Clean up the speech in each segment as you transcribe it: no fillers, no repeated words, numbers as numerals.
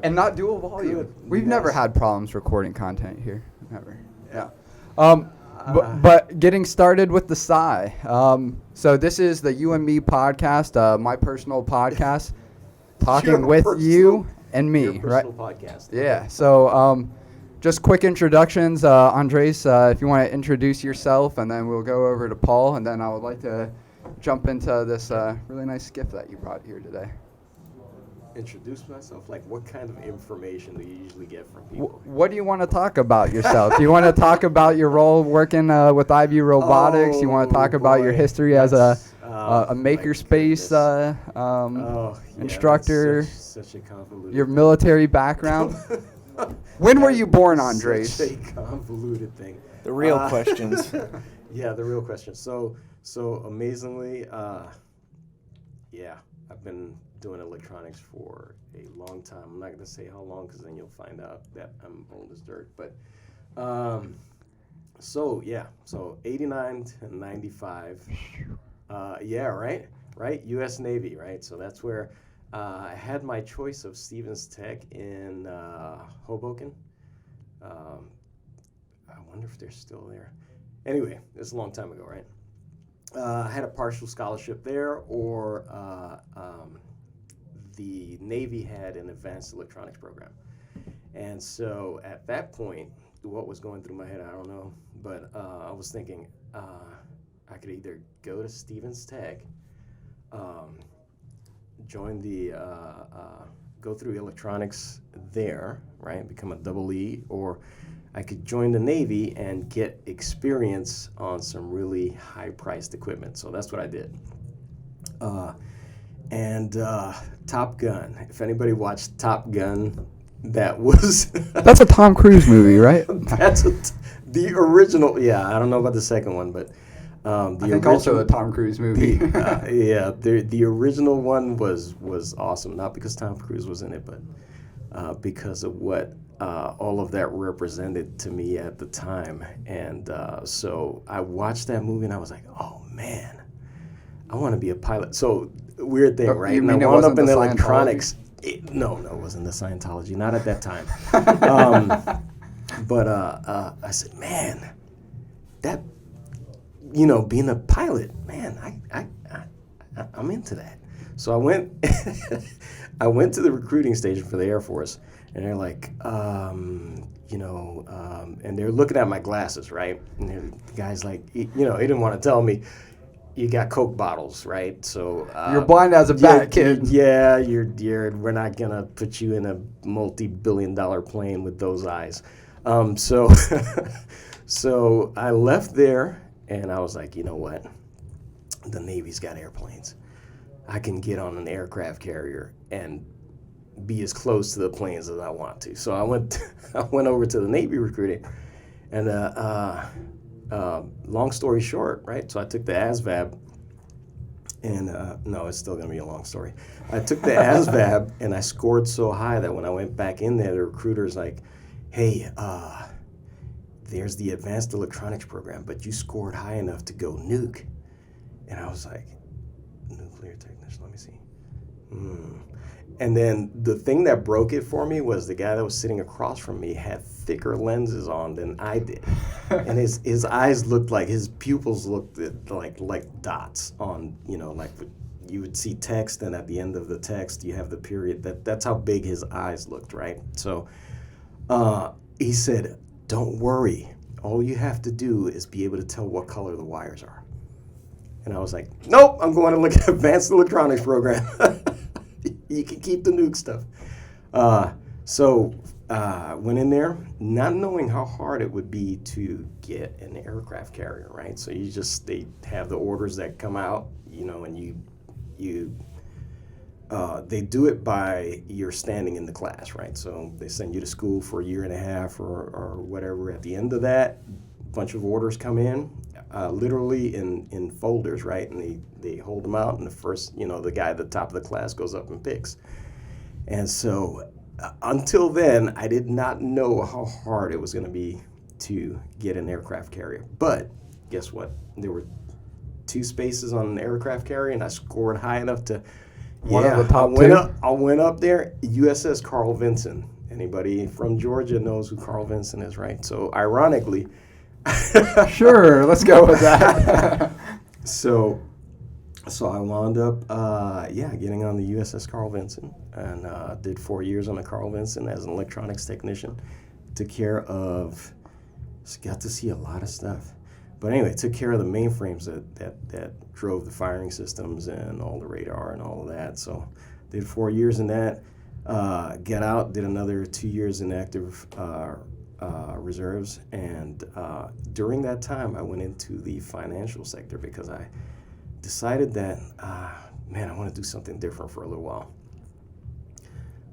And not dual volume. Good. We've Yes. never had problems recording content here. Never. Yeah. But getting started with the Psy. So this is the You and Me podcast, my personal podcast, talking Your with personal- you and me, Your right? personal podcast. Yeah. So just quick introductions. Andres, if you want to introduce yourself, and then we'll go over to Paul, and then I would like to jump into this really nice skiff that you brought here today. Introduce myself. Like, what kind of information do you usually get from people? What do you want to talk about yourself? Do you want to talk about your role working with IB Robotics? You want to talk about your boy. history as a My makerspace goodness. instructor? That's such a convoluted. Your military background? When were you born, Andres? Such a convoluted thing. The real questions. Yeah, the real questions. So amazingly, yeah, I've been doing electronics for a long time. I'm not going to say how long because then you'll find out that I'm old as dirt. But so 89 to 95. Yeah, right. U.S. Navy, right? So that's where I had my choice of Stevens Tech in Hoboken. I wonder if they're still there. Anyway, it's a long time ago, right? I had a partial scholarship there, or the Navy had an advanced electronics program. And so at that point, what was going through my head, I don't know, but I was thinking I could either go to Stevens Tech, join the, go through electronics there, right, become a double E, or I could join the Navy and get experience on some really high-priced equipment. So that's what I did. And Top Gun. If anybody watched Top Gun, that was... That's a Tom Cruise movie, right? The original. Yeah, I don't know about the second one, but I think also a Tom Cruise movie. Yeah, the original one was awesome. Not because Tom Cruise was in it, but because of what all of that represented to me at the time. And so I watched that movie and I was like, oh man, I want to be a pilot. So weird thing, right? You and mean I it wound wasn't up in the electronics. No, it wasn't the Scientology. Not at that time. But I said, man, that, being a pilot, man, I'm into that. So I went to the recruiting station for the Air Force, and they're like, and they're looking at my glasses, right? And the guy's like, he didn't want to tell me, you got Coke bottles, right? So You're blind as a bat, kid. Yeah, we're not gonna put you in a multi-billion-dollar plane with those eyes. So I left there, and I was like, you know what? The Navy's got airplanes. I can get on an aircraft carrier and be as close to the planes as I want to. So I went over to the Navy recruiting, and long story short, right? So I took the ASVAB, and no, it's still gonna be a long story. I took the ASVAB, and I scored so high that when I went back in there, the recruiter's like, hey, there's the advanced electronics program, but you scored high enough to go nuke. And I was like, nuclear technician, let me see. And then the thing that broke it for me was the guy that was sitting across from me had thicker lenses on than I did. And his eyes looked like, his pupils looked like dots on, like you would see text, and at the end of the text you have the period. That's how big his eyes looked, right? So he said, don't worry. All you have to do is be able to tell what color the wires are. And I was like, nope, I'm going to look at advanced electronics program. You can keep the nuke stuff. So went in there, not knowing how hard it would be to get an aircraft carrier, right? So they have the orders that come out, and they do it by your standing in the class, right? So they send you to school for a year and a half or whatever. At the end of that, a bunch of orders come in, literally in folders, right? And they hold them out, and the first, the guy at the top of the class goes up and picks. And so until then, I did not know how hard it was going to be to get an aircraft carrier. But guess what? There were 2 spaces on an aircraft carrier, and I scored high enough to One of the top I went up there, USS Carl Vinson. Anybody from Georgia knows who Carl Vinson is, right? So ironically, Sure, let's go with that. So I wound up, getting on the USS Carl Vinson, and did 4 years on the Carl Vinson as an electronics technician. Got to see a lot of stuff. But anyway, took care of the mainframes that drove the firing systems and all the radar and all of that. So did 4 years in that. Got out, did another 2 years in active reserves. And during that time, I went into the financial sector because I decided that, I want to do something different for a little while.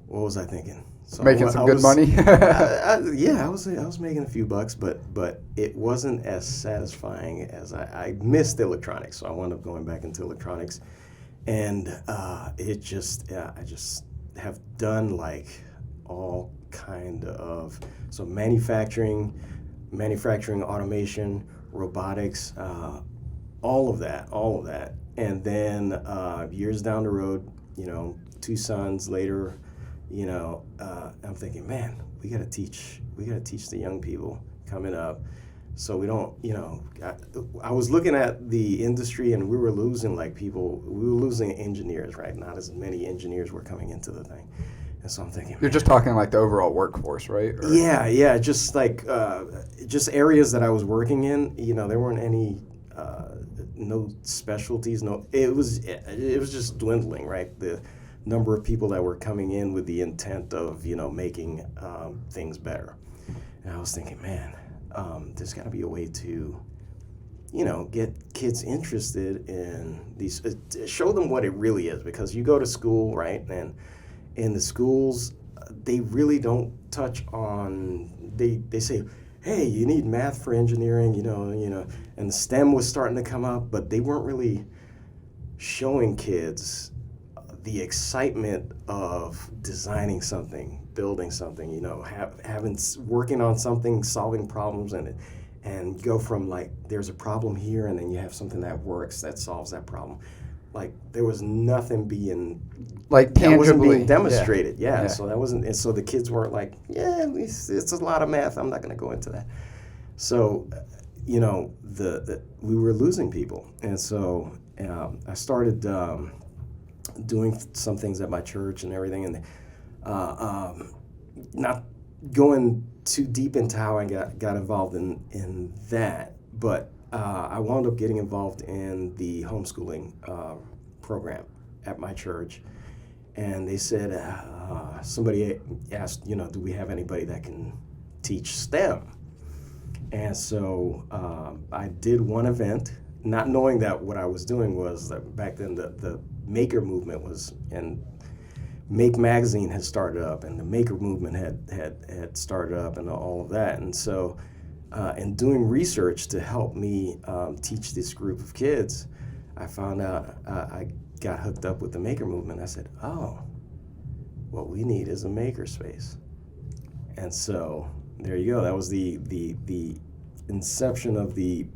What was I thinking? So Making some good money? I was making a few bucks, but it wasn't as satisfying as I missed electronics. So I wound up going back into electronics, and I just have done like all kind of manufacturing, automation, robotics, all of that, and then years down the road, 2 sons later. I'm thinking, man, we gotta teach the young people coming up, so we don't, I was looking at the industry and we were losing engineers, right? Not as many engineers were coming into the thing, and so I'm thinking, You're just talking like the overall workforce, right? Or? Yeah, just like just areas that I was working in, there weren't any no specialties, it was just dwindling, right? The number of people that were coming in with the intent of making things better. And I was thinking, man, there's got to be a way to get kids interested in these, show them what it really is, because you go to school, right, and in the schools they really don't touch on, they say, hey, you need math for engineering, and the STEM was starting to come up, but they weren't really showing kids the excitement of designing something, building something, working on something, solving problems, and go from like, there's a problem here, and then you have something that works, that solves that problem. Like, there was nothing being like tangibly, that wasn't being demonstrated. Yeah. So that wasn't, and so the kids weren't like, it's a lot of math, I'm not going to go into that. So, we were losing people, and so I started doing some things at my church and everything, and not going too deep into how I got involved in that, but I wound up getting involved in the homeschooling program at my church, and they said, somebody asked, do we have anybody that can teach STEM? And so I did one event, not knowing that what I was doing was that back then the maker movement was, and Make Magazine had started up, and the maker movement had started up, and all of that. And so in doing research to help me teach this group of kids, I found out I got hooked up with the maker movement. I said, oh, what we need is a maker space. And so there you go. That was the inception of the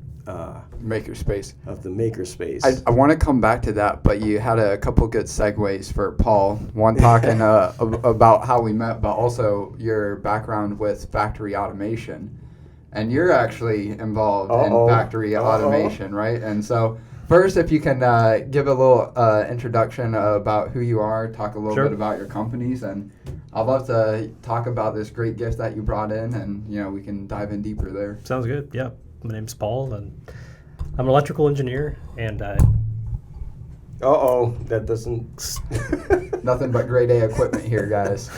makerspace. Of the makerspace. I want to come back to that, but you had a couple good segues for Paul. One talking about how we met, but also your background with factory automation. And you're actually involved in factory automation, right? And so first, if you can give a little introduction about who you are, talk a little bit about your companies, and I'd love to talk about this great gift that you brought in, and we can dive in deeper there. Sounds good. Yeah. My name's Paul, and I'm an electrical engineer, and that doesn't... Nothing but grade A equipment here, guys.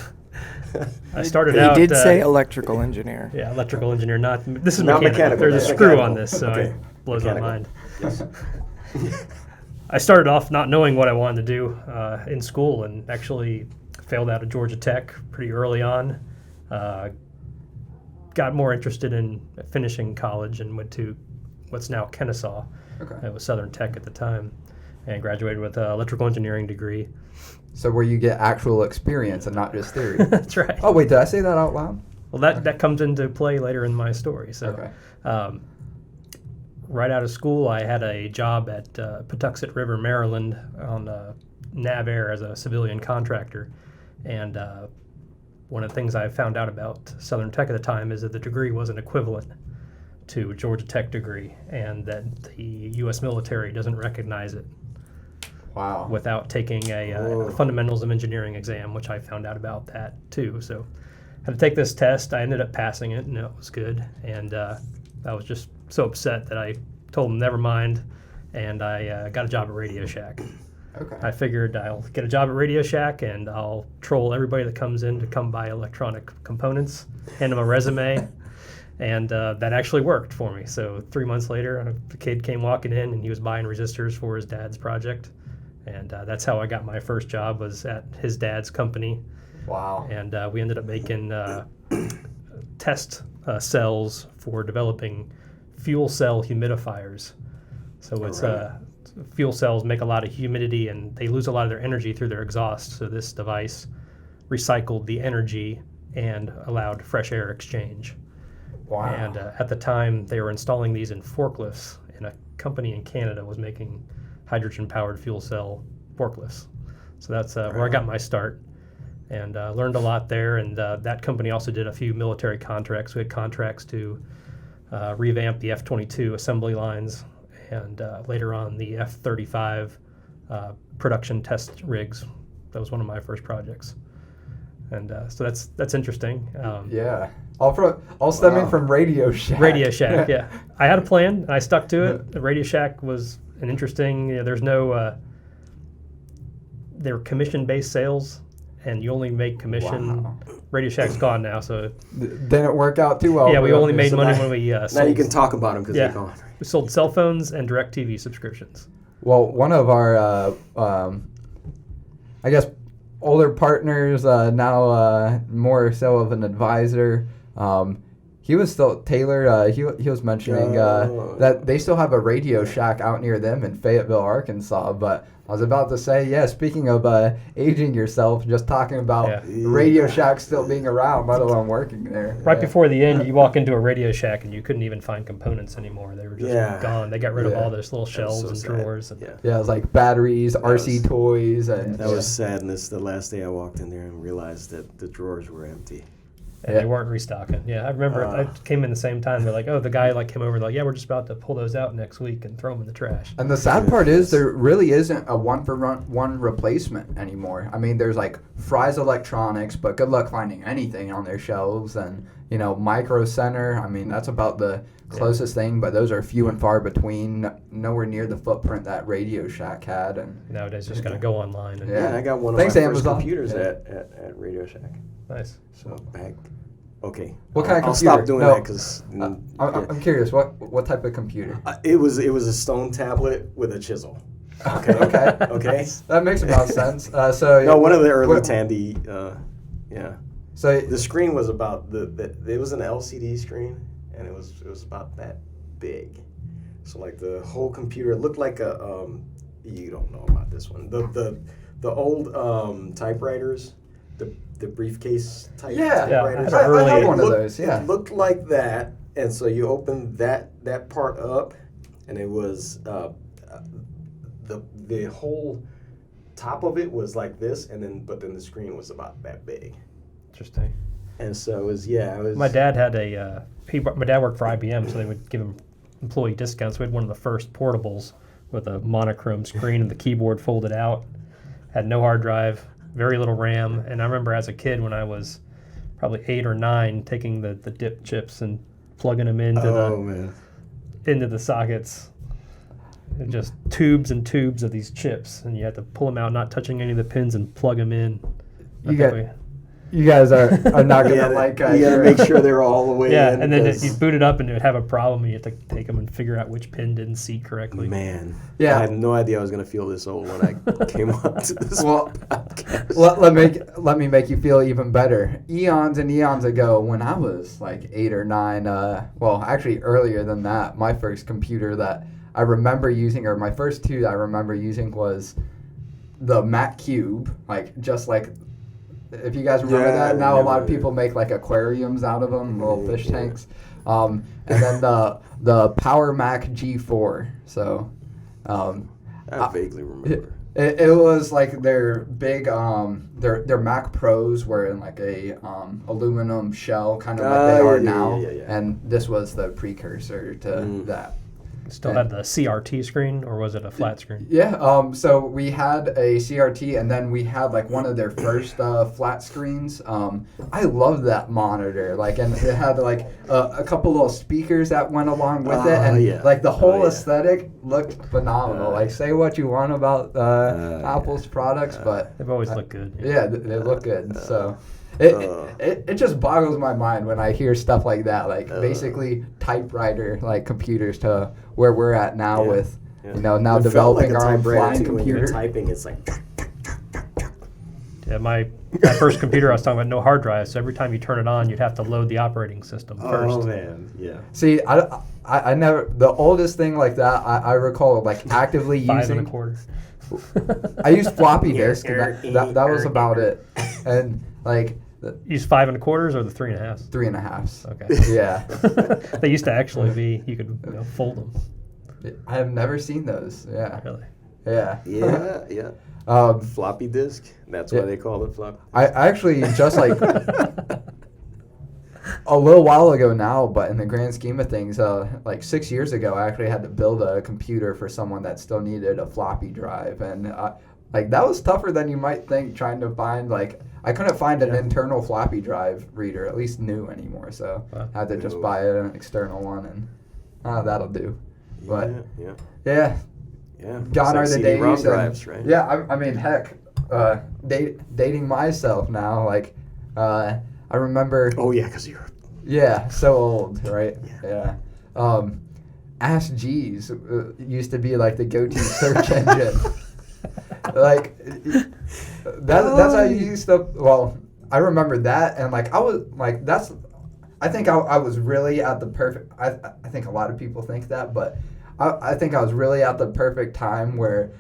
I started out... He did say electrical engineer. Yeah, electrical engineer. This is not mechanical. There's a screw mechanical. On this, so it blows my mind. Yes. I started off not knowing what I wanted to do in school, and actually failed out of Georgia Tech pretty early on. Got more interested in finishing college and went to what's now Kennesaw. Okay. It was Southern Tech at the time, and graduated with an electrical engineering degree. So where you get actual experience and not just theory. That's right. Oh, wait, did I say that out loud? Well, that comes into play later in my story. So, okay. Right out of school, I had a job at Patuxent River, Maryland, on NavAir as a civilian contractor. And one of the things I found out about Southern Tech at the time is that the degree wasn't equivalent to a Georgia Tech degree, and that the U.S. military doesn't recognize it Wow. without taking a fundamentals of engineering exam, which I found out about that too. So I had to take this test. I ended up passing it, and it was good. And I was just so upset that I told them never mind, and I got a job at Radio Shack. Okay. I figured I'll get a job at Radio Shack, and I'll troll everybody that comes in to come buy electronic components, hand them a resume. And that actually worked for me. So 3 months later, the kid came walking in, and he was buying resistors for his dad's project. And that's how I got my first job, was at his dad's company. Wow. And we ended up making test cells for developing fuel cell humidifiers. So it's fuel cells make a lot of humidity, and they lose a lot of their energy through their exhaust. So this device recycled the energy and allowed fresh air exchange. Wow. And at the time, they were installing these in forklifts, and a company in Canada was making hydrogen-powered fuel cell forklifts. So that's where I got my start, and learned a lot there. And that company also did a few military contracts. We had contracts to revamp the F-22 assembly lines, and later on the F-35 production test rigs. That was one of my first projects. And so that's interesting. Yeah. All stemming from Radio Shack. Radio Shack, yeah. I had a plan, and I stuck to it. The Radio Shack was an interesting, there's no, they're commission-based sales, and you only make commission. Wow. Radio Shack's gone now, so. Didn't work out too well. Yeah, for we them. So only made money now- when we Now sold. you can talk about them because Yeah. they're gone. We sold cell phones and DirecTV subscriptions. Well, one of our, I guess, older partners, now more so of an advisor, he was still, Taylor, he was mentioning that they still have a Radio Shack out near them in Fayetteville, Arkansas. But I was about to say, yeah, speaking of aging yourself, just talking about Radio Shack still being around, let alone working there. Right before the end, you walk into a Radio Shack and you couldn't even find components anymore. They were just gone. They got rid of all those little shelves and drawers. And Yeah, it was like batteries, RC toys. And That was sadness the last day I walked in there and realized that the drawers were empty. And they weren't restocking. Yeah, I remember I came in the same time. They're like, oh, the guy came over, like, yeah, we're just about to pull those out next week and throw them in the trash. And the sad part is there really isn't a one replacement anymore. I mean, there's like Fry's Electronics, but good luck finding anything on their shelves. And, Micro Center, I mean, that's about the closest thing, but those are few and far between, nowhere near the footprint that Radio Shack had. And nowadays, just got to go online. And Yeah, I got one of Thanks, my first Amazon. computers at Radio Shack. Nice. So back. Okay. What kind of I'll computer? stop doing No, that because I'm curious, what type of computer? it was a stone tablet with a chisel. Okay. Okay. That makes about sense. No, one of the early Tandy. Yeah. So The screen was about it was an LCD screen, and it was about that big. So like the whole computer looked like a you don't know about this one. The old typewriters, the briefcase type typewriters. I had It one of those. Yeah. It looked like that, and so you opened that part up, and it was the whole top of it was like this, but then the screen was about that big. Interesting. And so it was. My dad had my dad worked for IBM, so they would give him employee discounts. We had one of the first portables with a monochrome screen and the keyboard folded out. Had no hard drive, very little RAM. And I remember as a kid when I was probably 8 or 9, taking the dip chips and plugging them into the sockets. And just tubes and tubes of these chips, and you had to pull them out, not touching any of the pins, and plug them in. You guys are not gonna like. You gotta make sure they're all the way in. And then you boot it up and it would have a problem, and you have to take them and figure out which pin didn't seat correctly. Man, Yeah. I had no idea I was gonna feel this old when I came up to this podcast. Let me make you feel even better. Eons and eons ago, when I was like 8 or 9, well, actually earlier than that, my first computer that I remember using, or my first two that I remember using, was the Mac Cube, if you guys remember that. Now a lot of people make like aquariums out of them, little fish tanks. And then the Power Mac G4. So I vaguely remember. It was like their big their Mac Pros were in like a aluminum shell, kind of like they are now, and this was the precursor to that. Still had the CRT screen, or was it a flat screen? Yeah. So we had a CRT, and then we had like one of their first flat screens. I love that monitor. Like, and it had like a couple little speakers that went along with it, and like the whole aesthetic looked phenomenal. Like, say what you want about Apple's products, but they've always looked good. Yeah, they look good. So. It just boggles my mind when I hear stuff like that, like basically typewriter like computers to where we're at now with now developing our own flying computer. When you're typing, it's like. Yeah, my first computer I was talking about, no hard drive, so every time you turn it on, you'd have to load the operating system first. Oh man, yeah. See, I never, the oldest thing like that I recall like actively using. 5 1/4. I used floppy disk. And that was about it, and like. Use 5 1/4s or the 3 1/2s? 3 1/2s. Okay. Yeah. They used to actually be, you could fold them. I have never seen those. Yeah. Really? Yeah. Yeah. Floppy disk. That's why they call it floppy. I actually just like a little while ago now, but in the grand scheme of things, like 6 years ago, I actually had to build a computer for someone that still needed a floppy drive, and like that was tougher than you might think. Trying to find like. I couldn't find an internal floppy drive reader, at least new anymore, so I had to just buy an external one, and that'll do. But yeah. Gone are the days. CD-ROM drives, right? Yeah, I mean, heck, dating myself now, like, I remember. Oh yeah, because you're. Yeah, so old, right? Yeah. Ask Jeeves used to be like the go-to search engine. Like that's how you used to. Well, I remember that, and like I was like that's. I think I was really at the perfect. I think a lot of people think that, but I think I was really at the perfect time where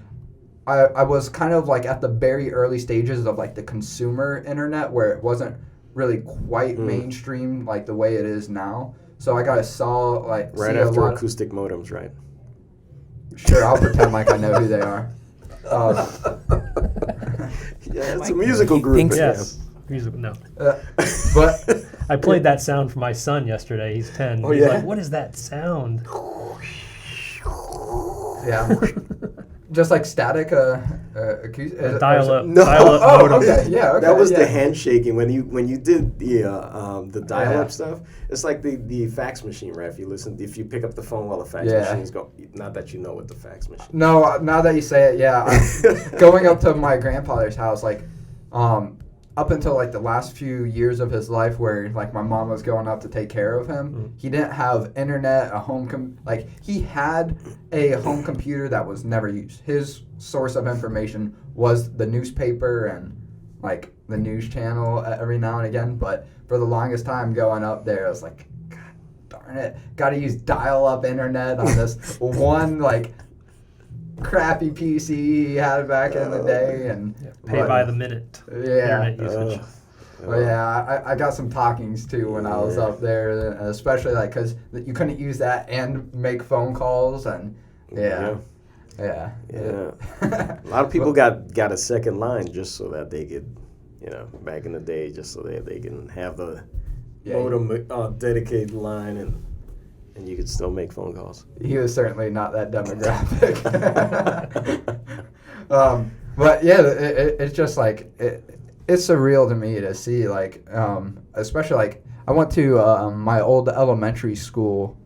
I was kind of like at the very early stages of like the consumer internet, where it wasn't really quite mainstream like the way it is now. So I got right after acoustic modems, right? Sure, I'll pretend like I know who they are. Yeah, it's a musical group. Yes. Musical, no. But I played that sound for my son yesterday. He's 10. He's like, what is that sound? Yeah. Just like static acoustic. Dial-up. No. Dial-up modem. Okay. Yeah. Okay. That was the handshaking when you did the dial-up stuff. It's like the fax machine, right? If you pick up the phone while the fax machine's going. Not that you know what the fax machine. No, now that you say it, yeah. Going up to my grandfather's house, like, up until like the last few years of his life, where like my mom was going up to take care of him, he didn't have internet, he had a home computer that was never used. His source of information was the newspaper and like the news channel every now and again. But for the longest time going up there, I was like, God darn it, got to use dial-up internet on this one like crappy PC he had back in the day, and pay by the minute. Yeah. Internet usage. Well, yeah, I got some talkings too when I was up there, especially like because you couldn't use that and make phone calls, and yeah. A lot of people got a second line just so that they could, back in the day, just so that they can have the modem dedicated line and you could still make phone calls. He was certainly not that demographic. But yeah, it's just like it's surreal to me to see like, especially like I went to my old elementary school,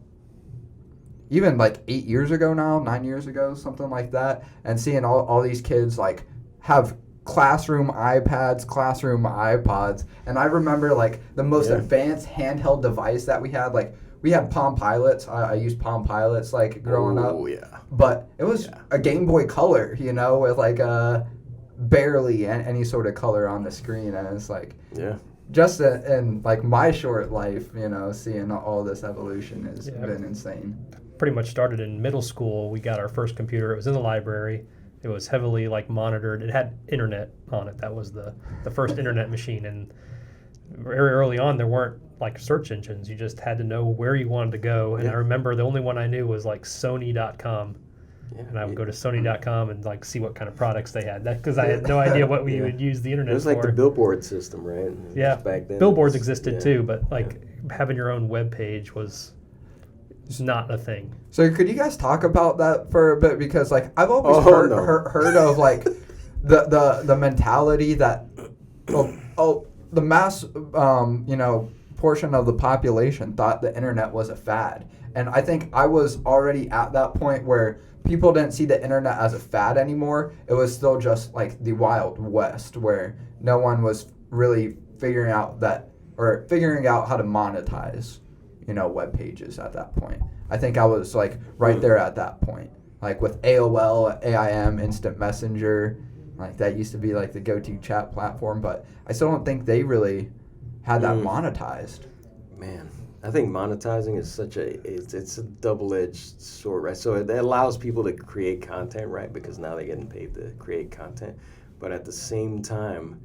even like 8 years ago now, 9 years ago, something like that, and seeing all these kids like have classroom iPads, classroom iPods, and I remember like the most advanced handheld device that we had, like. We had Palm Pilots. I used Palm Pilots like growing up. Oh yeah. But it was a Game Boy Color, with like barely any sort of color on the screen, and it's like just in like my short life, seeing all this evolution has been insane. Pretty much started in middle school. We got our first computer. It was in the library. It was heavily like monitored. It had internet on it. That was the first internet machine, and very early on there weren't like search engines. You just had to know where you wanted to go, and I remember the only one I knew was like Sony.com, And I would go to Sony.com and like see what kind of products they had. Because I had no idea what we would use the internet for. It was like the billboard system, right? Yeah, back then. billboards existed too, but like having your own web page was not a thing. So could you guys talk about that for a bit? Because like I've always heard of like the mentality that the mass portion of the population thought the internet was a fad. And I think I was already at that point where people didn't see the internet as a fad anymore. It was still just like the Wild West, where no one was really figuring out how to monetize, web pages at that point. I think I was like right there at that point. Like with AOL, AIM, Instant Messenger, like that used to be like the go-to chat platform, but I still don't think they really had that monetized. Man, I think monetizing is it's a double-edged sword, right? So it allows people to create content, right? Because now they're getting paid to create content. But at the same time,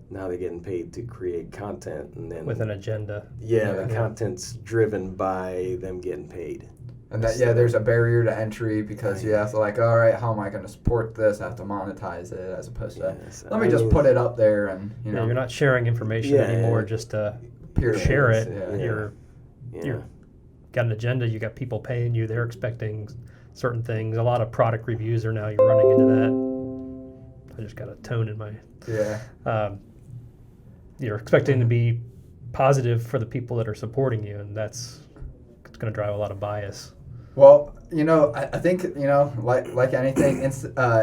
now they're getting paid to create content, and then with an agenda. The content's driven by them getting paid. And that there's a barrier to entry because you have to like, all right, how am I going to support this? I have to monetize it as opposed to let me just put it up there and you're not sharing information anymore just to share it. You're got an agenda. You got people paying you. They're expecting certain things. A lot of product reviews are now. You're running into that. I just got a tone in my. You're expecting to be positive for the people that are supporting you, and it's going to drive a lot of bias. Well, I think, like anything,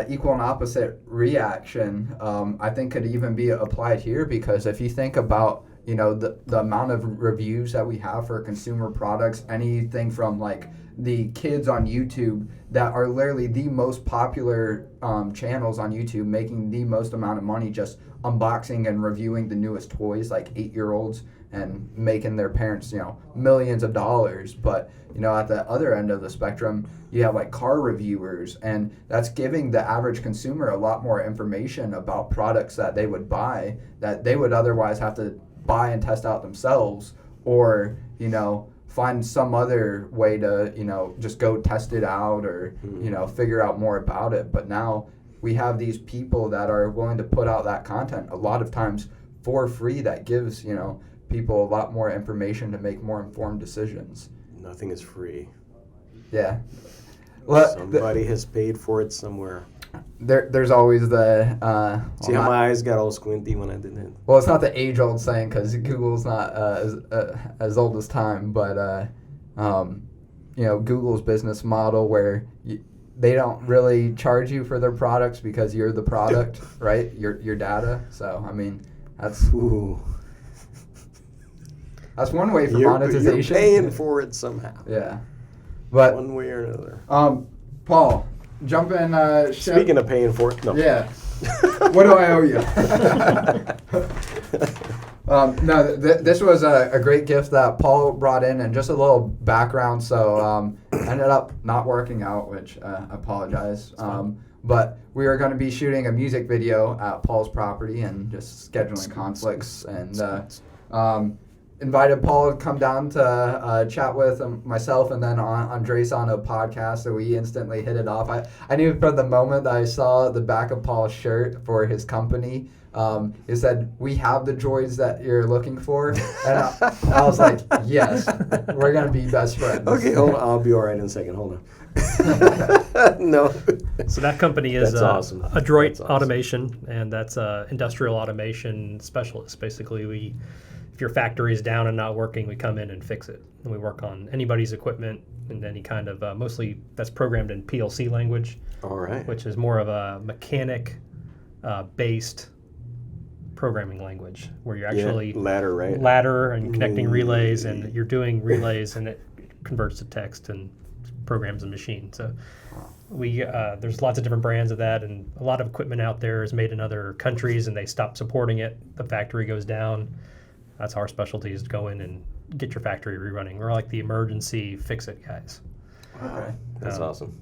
equal and opposite reaction, I think could even be applied here because if you think about, the amount of reviews that we have for consumer products, anything from like the kids on YouTube that are literally the most popular channels on YouTube making the most amount of money just unboxing and reviewing the newest toys, like 8-year-olds and making their parents, millions of dollars. But, at the other end of the spectrum, you have like car reviewers, and that's giving the average consumer a lot more information about products that they would buy that they would otherwise have to buy and test out themselves or, find some other way to, just go test it out or, figure out more about it. But now we have these people that are willing to put out that content a lot of times for free that gives, people a lot more information to make more informed decisions. Nothing is free. Yeah. Somebody has paid for it somewhere. There's always the... See how my eyes got all squinty when I did that? Well, it's not the age-old saying because Google's not as old as time, but Google's business model where they don't really charge you for their products because you're the product, right? Your data. So, I mean, that's... Ooh. That's one way for monetization. You're paying for it somehow. Yeah. But one way or another. Paul, jump in. Speaking of paying for it, no. Yeah. What do I owe you? This was a great gift that Paul brought in, and just a little background. So ended up not working out, which I apologize. But we are going to be shooting a music video at Paul's property, and just scheduling conflicts, and invited Paul to come down to chat with myself and then Andres on a podcast, so we instantly hit it off. I knew from the moment that I saw the back of Paul's shirt for his company, it said, "We have the droids that you're looking for." And I was like, yes, we're going to be best friends. Okay, hold on. I'll be all right in a second. Hold on. No. So that company is awesome. Adroit Automation, and that's industrial automation specialist. Basically, if your factory is down and not working, we come in and fix it. And we work on anybody's equipment and any kind of, mostly that's programmed in PLC language. All right. Which is more of a mechanic-based programming language where you're actually ladder and connecting relays, and you're doing relays, and it converts to text and programs the machine. So there's lots of different brands of that, and a lot of equipment out there is made in other countries, and they stop supporting it. The factory goes down. That's our specialty, is to go in and get your factory rerunning. We're like the emergency fix-it guys. Okay, that's awesome.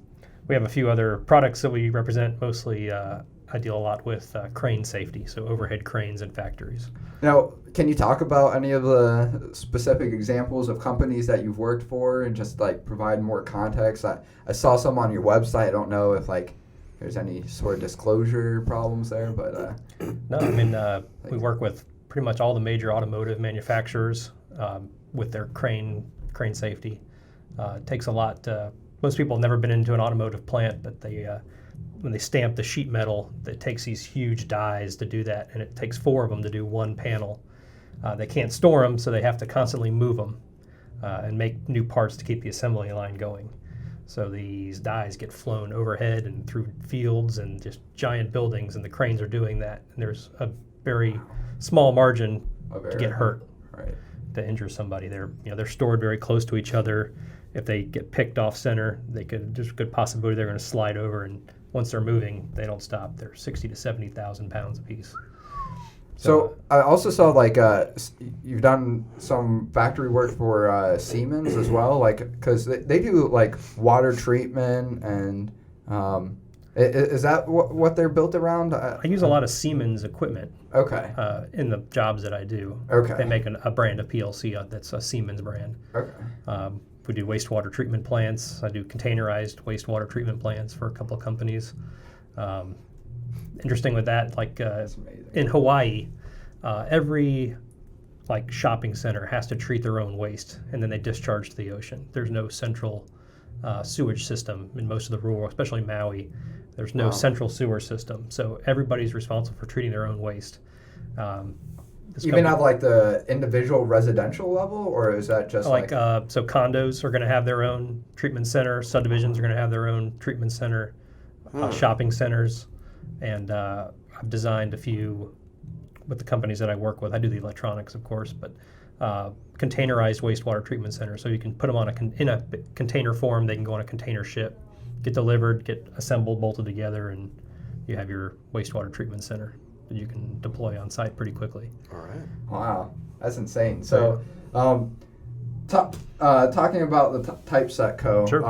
We have a few other products that we represent, mostly I deal a lot with crane safety, so overhead cranes in factories. Now, can you talk about any of the specific examples of companies that you've worked for and just like provide more context? I saw some on your website. I don't know if like there's any sort of disclosure problems there, but No, I mean, we work with pretty much all the major automotive manufacturers with their crane safety. It takes a lot. Most people have never been into an automotive plant, but when they stamp the sheet metal, it takes these huge dies to do that, and it takes 4 of them to do one panel. They can't store them, so they have to constantly move them and make new parts to keep the assembly line going. So these dies get flown overhead and through fields and just giant buildings, and the cranes are doing that. And there's a very small margin to get hurt, to injure somebody. They're stored very close to each other. If they get picked off center, there's a good possibility they're going to slide over, and once they're moving, they don't stop. They're 60 to 70,000 pounds apiece. So I also saw like you've done some factory work for Siemens as well, like because they do like water treatment and is that what they're built around? I use a lot of Siemens equipment. Okay. In the jobs that I do. Okay. They make a brand of PLC that's a Siemens brand. Okay. We do wastewater treatment plants. I do containerized wastewater treatment plants for a couple of companies. Interesting with that, like in Hawaii, every like shopping center has to treat their own waste, and then they discharge to the ocean. There's no central sewage system in most of the rural, especially Maui. There's no central sewer system, so everybody's responsible for treating their own waste. Even at like the individual residential level, or is that just like so condos are going to have their own treatment center, subdivisions are going to have their own treatment center, shopping centers, and I've designed a few with the companies that I work with. I do the electronics, of course, but containerized wastewater treatment centers, so you can put them on in a container form. They can go on a container ship, get delivered, get assembled, bolted together, and you have your wastewater treatment center that you can deploy on site pretty quickly. All right. Wow, that's insane. So, talking about the Typeset Co. Sure.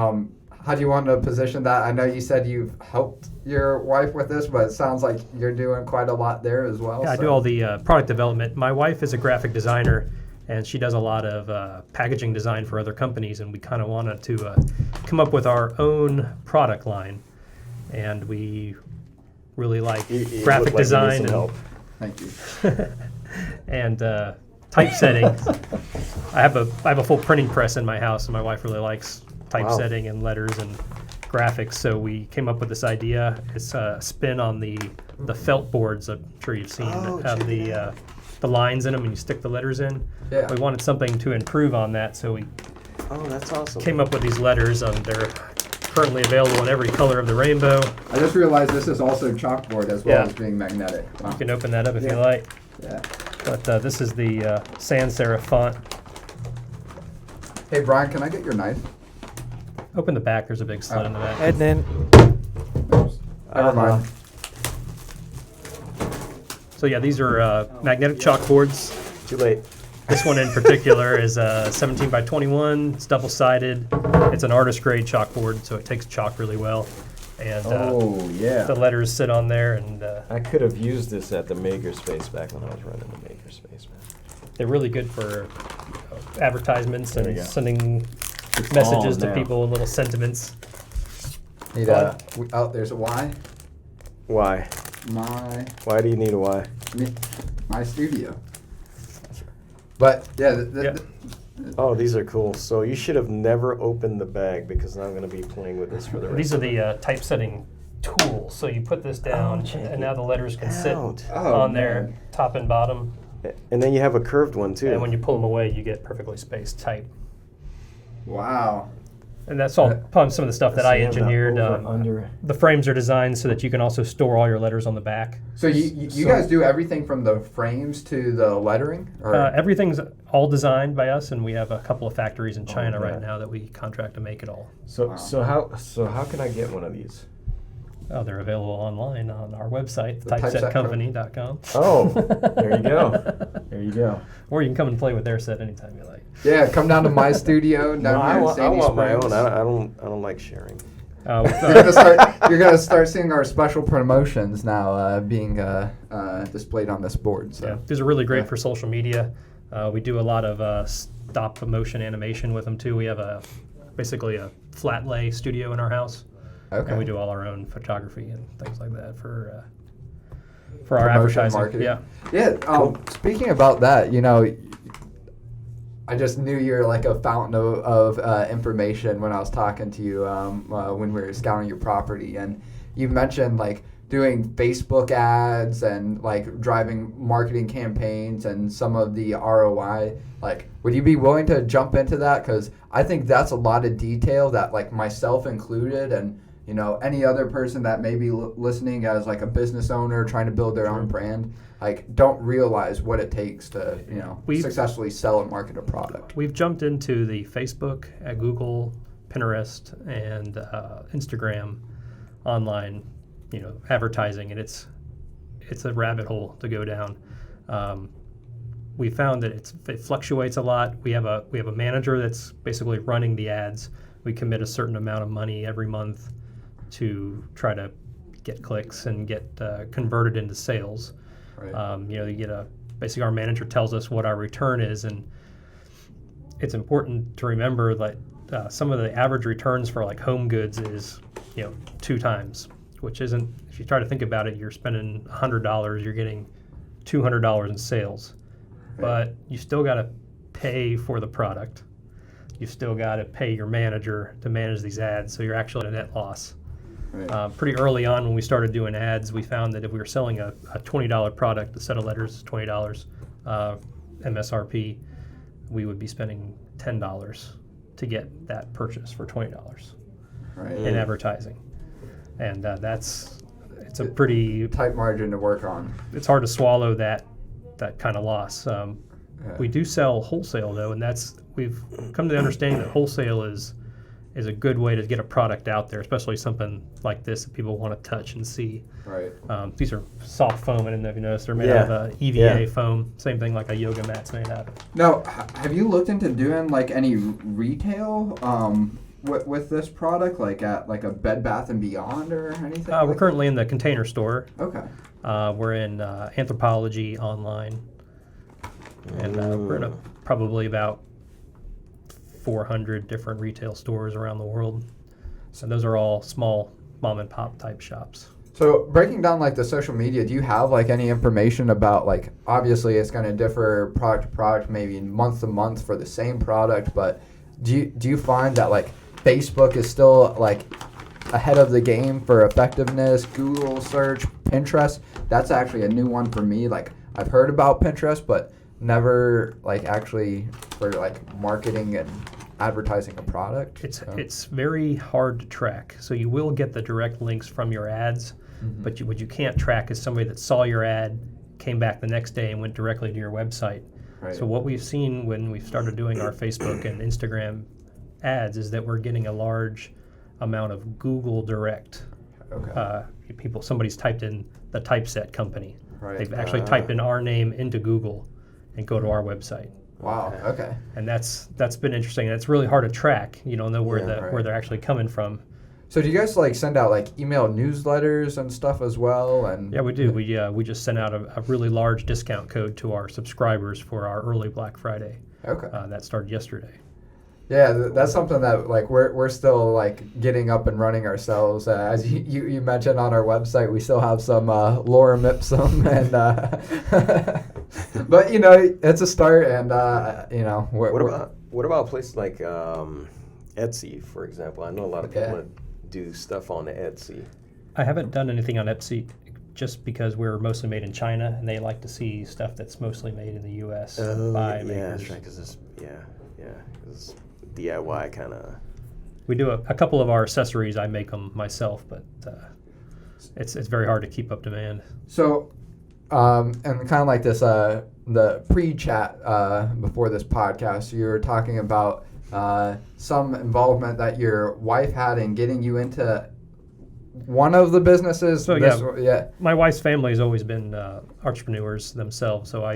How do you want to position that? I know you said you've helped your wife with this, but it sounds like you're doing quite a lot there as well. Yeah, I do all the product development. My wife is a graphic designer, and she does a lot of packaging design for other companies, and we kind of wanted to come up with our own product line, and we really like graphic design and help. Thank you. and typesetting. I have a full printing press in my house, and my wife really likes typesetting and letters and graphics. So we came up with this idea. It's a spin on the felt boards I'm sure you've seen that have the lines in them, and you stick the letters in. Yeah. We wanted something to improve on that, so we That's awesome. came up with these letters. They're currently available in every color of the rainbow. I just realized this is also chalkboard as well as being magnetic. Wow. You can open that up if you like. Yeah. But this is the sans serif font. Hey Brian, can I get your knife? Open the back. There's a big slit in the back. And then Oops. Never mind. So yeah, these are magnetic chalkboards. Too late. This one in particular is 17 by 21. It's double-sided. It's an artist grade chalkboard, so it takes chalk really well. And the letters sit on there, and I could have used this at the Makerspace back when I was running the Makerspace, man. they're really good for advertisements There you and go. sending messages on to now. people and little sentiments. Need there's a Y. Why? Why do you need a why? My studio. But yeah, Oh, these are cool. So you should have never opened the bag because now I'm going to be playing with this for the rest These are of the the typesetting tools. So you put this down, and now the letters can sit out. on there, top and bottom. And then you have a curved one too. And when you pull them away, you get perfectly spaced type. wow. And that's all upon some of the stuff that I engineered. Under. The frames are designed so that you can also store all your letters on the back. So you guys do everything from the frames to the lettering? Or? Everything's all designed by us, and we have a couple of factories in China right. right now that we contract to make it all. So how can I get one of these? Oh, they're available online on our website, The typesetcompany.com. Oh, there you go. There you go. Or you can come and play with their set anytime you like. Yeah, come down to my studio down No, here in I Sandy want my Springs. own. I don't like sharing. You're gonna start seeing our special promotions now being displayed on this board. So. Yeah, these are really great for social media. We do a lot of stop motion animation with them too. We have basically a flat lay studio in our house, and we do all our own photography and things like that for our advertising. Marketing. Yeah. Yeah. Speaking about that, I just knew you're like a fountain of information when I was talking to you when we were scouting your property, and you mentioned like doing Facebook ads and like driving marketing campaigns and some of the ROI. Like, would you be willing to jump into that? Because I think that's a lot of detail that like myself included and any other person that may be listening as like a business owner trying to build their own brand, like don't realize what it takes to successfully sell and market a product. We've jumped into the Facebook, Google, Pinterest, and Instagram online, advertising, and it's a rabbit hole to go down. We found that it fluctuates a lot. We have a manager that's basically running the ads. We commit a certain amount of money every month to try to get clicks and get converted into sales. Right. You get basically our manager tells us what our return is, and it's important to remember that some of the average returns for like home goods is 2 times, which isn't. If you try to think about it, you're spending $100, you're getting $200 in sales, right. But you still got to pay for the product. You still got to pay your manager to manage these ads, so you're actually at a net loss. Right. Pretty early on when we started doing ads, we found that if we were selling a $20 product, a set of letters is $20 MSRP, we would be spending $10 to get that purchase for $20 right. in advertising. And it's a pretty tight margin to work on. It's hard to swallow that kind of loss. We do sell wholesale though, and we've come to the understanding that wholesale is a good way to get a product out there, especially something like this that people want to touch and see. Right. These are soft foam. I didn't know if you noticed. They're made out of EVA foam. Same thing like a yoga mat's made out of. Now, have you looked into doing like any retail with this product, like at like a Bed Bath & Beyond or anything? We're currently in the Container Store. Okay. We're in Anthropology online. And we're in probably about 400 different retail stores around the world. So those are all small mom and pop type shops. So breaking down like the social media, do you have like any information about like, obviously it's going to differ product to product, maybe month to month for the same product, but do you find that like Facebook is still like ahead of the game for effectiveness? Google search, Pinterest, that's actually a new one for me. Like I've heard about Pinterest, but never like actually for like marketing and advertising a product. It's very hard to track. So you will get the direct links from your ads, but what you can't track is somebody that saw your ad, came back the next day and went directly to your website. Right. So what we've seen when we've started doing our Facebook and Instagram ads is that we're getting a large amount of Google direct. Okay. Somebody's typed in the typeset company. Right. They've actually typed in our name into Google and go to our website. Wow. Okay. And that's been interesting. And it's really hard to track. You don't know where where they're actually coming from. So do you guys like send out like email newsletters and stuff as well? And yeah, we do. We just sent out a really large discount code to our subscribers for our early Black Friday. Okay. That started yesterday. Yeah, that's something that like we're still like getting up and running ourselves. As you mentioned on our website, we still have some lorem ipsum, and but it's a start, and what about places like Etsy, for example? I know a lot of people that do stuff on Etsy. I haven't done anything on Etsy just because we're mostly made in China, and they like to see stuff that's mostly made in the U.S. by makers. Yeah, that's right. Because it's DIY kind of. We do a couple of our accessories. I make them myself, but it's very hard to keep up demand. So, and kind of like this, the pre-chat before this podcast, you were talking about some involvement that your wife had in getting you into one of the businesses. So my wife's family has always been entrepreneurs themselves. So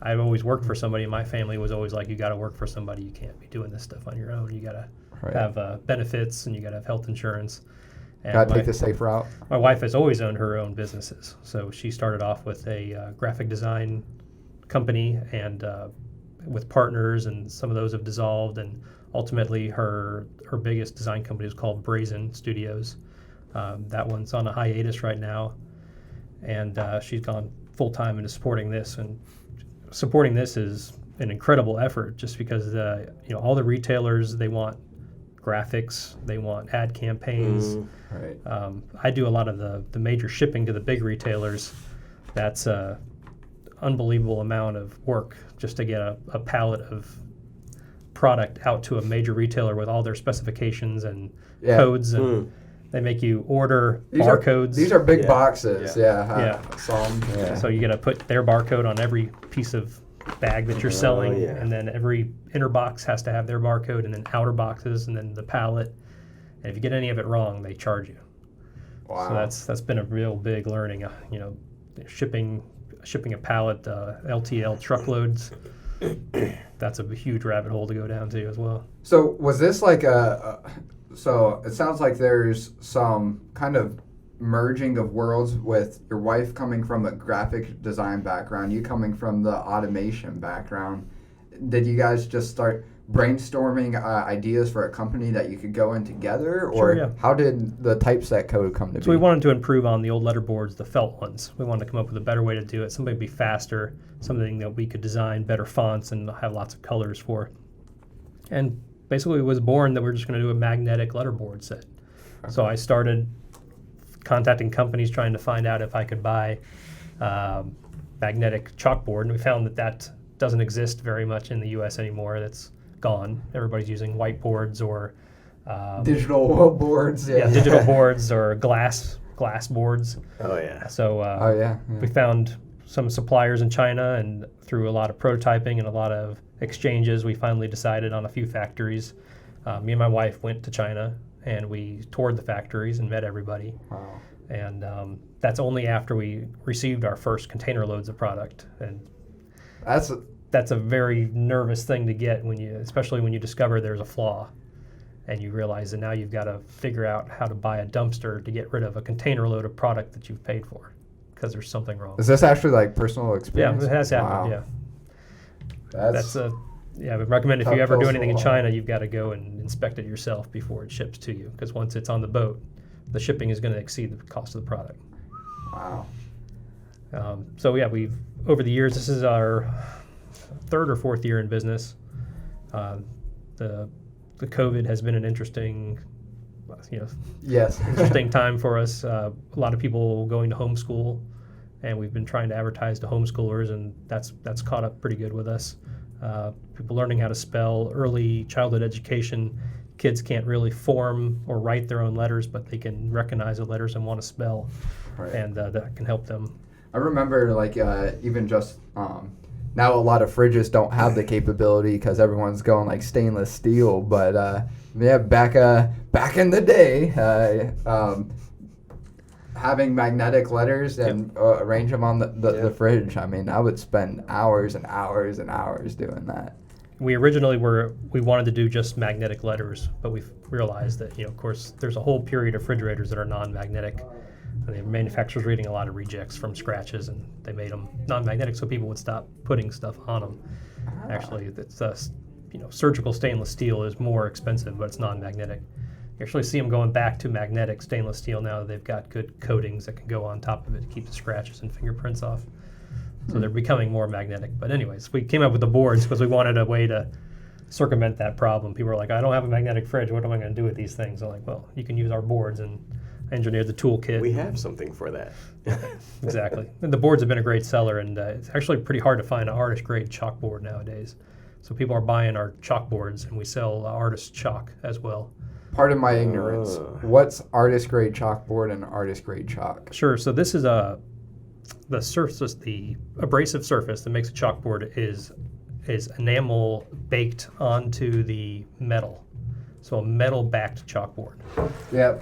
I've always worked for somebody. My family was always like, you got to work for somebody. You can't be doing this stuff on your own. You got to Right. have benefits, and you got to have health insurance. And Gotta take the safe route. my wife has always owned her own businesses. So she started off with a graphic design company and with partners, and some of those have dissolved. And ultimately, her biggest design company is called Brazen Studios. That one's on a hiatus right now, and she's gone full time into supporting this. And supporting this is an incredible effort, just because all the retailers, they want graphics, they want ad campaigns. Right. I do a lot of the major shipping to the big retailers. That's a unbelievable amount of work just to get a pallet of product out to a major retailer with all their specifications and codes, and they make you order barcodes. These are big Yeah. boxes. Yeah. Yeah. Some. Yeah. So you got to put their barcode on every piece of bag that you're selling, yeah. and then every inner box has to have their barcode, and then outer boxes, and then the pallet. And if you get any of it wrong, they charge you. Wow. So that's been a real big learning. Shipping a pallet, LTL truckloads. That's a huge rabbit hole to go down to as well. So was this like so it sounds like there's some kind of merging of worlds with your wife coming from a graphic design background, you coming from the automation background. Did you guys just start brainstorming ideas for a company that you could go in together, or Sure, yeah. how did the typeset code come to be? So we wanted to improve on the old letterboards, the felt ones. We wanted to come up with a better way to do it, something to be faster, something that we could design better fonts and have lots of colors for. And basically it was born that we're just going to do a magnetic letterboard set. So I started contacting companies trying to find out if I could buy magnetic chalkboard, and we found that doesn't exist very much in the U.S. anymore. That's gone. Everybody's using whiteboards or digital boards. Yeah. digital boards or glass boards. Oh yeah. So Oh yeah. we found some suppliers in China, and through a lot of prototyping and a lot of exchanges, we finally decided on a few factories. Me and my wife went to China, and we toured the factories and met everybody. Wow. And that's only after we received our first container loads of product. And that's a very nervous thing to get especially when you discover there's a flaw, and you realize that now you've got to figure out how to buy a dumpster to get rid of a container load of product that you've paid for because there's something wrong. Is this actually like personal Yeah, experience? it has happened. Wow. Yeah, that's I would recommend if Tough you ever do pill to anything in swallow. China, you've got to go and inspect it yourself before it ships to you, because once it's on the boat, the shipping is going to exceed the cost of the product. Wow. So yeah, we've over the years, this is our third or fourth year in business. The COVID has been an interesting, Yes. interesting time for us. A lot of people going to homeschool, and we've been trying to advertise to homeschoolers, and that's caught up pretty good with us. People learning how to spell, early childhood education. Kids can't really form or write their own letters, but they can recognize the letters and want to spell, Right. and that can help them. I remember even just now a lot of fridges don't have the capability because everyone's going like stainless steel, but yeah, back in the day, having magnetic letters and arrange them on the fridge. I mean, I would spend hours and hours and hours doing that. We originally we wanted to do just magnetic letters, but we've realized that of course there's a whole period of refrigerators that are non-magnetic. And the manufacturers were reading a lot of rejects from scratches, and they made them non-magnetic so people would stop putting stuff on them. Actually, it's surgical stainless steel is more expensive, but it's non-magnetic. You actually see them going back to magnetic stainless steel now that they've got good coatings that can go on top of it to keep the scratches and fingerprints off. So they're becoming more magnetic. But anyways, we came up with the boards because we wanted a way to circumvent that problem. People were like, I don't have a magnetic fridge. What am I going to do with these things? I'm like, well, you can use our boards, and engineered the toolkit. We have something for that. Exactly. And the boards have been a great seller, and it's actually pretty hard to find an artist-grade chalkboard nowadays. So people are buying our chalkboards, and we sell artist chalk as well. Pardon my ignorance. What's artist grade chalkboard and artist grade chalk? Sure. So this is the abrasive surface that makes a chalkboard is enamel baked onto the metal. So a metal-backed chalkboard. Yeah,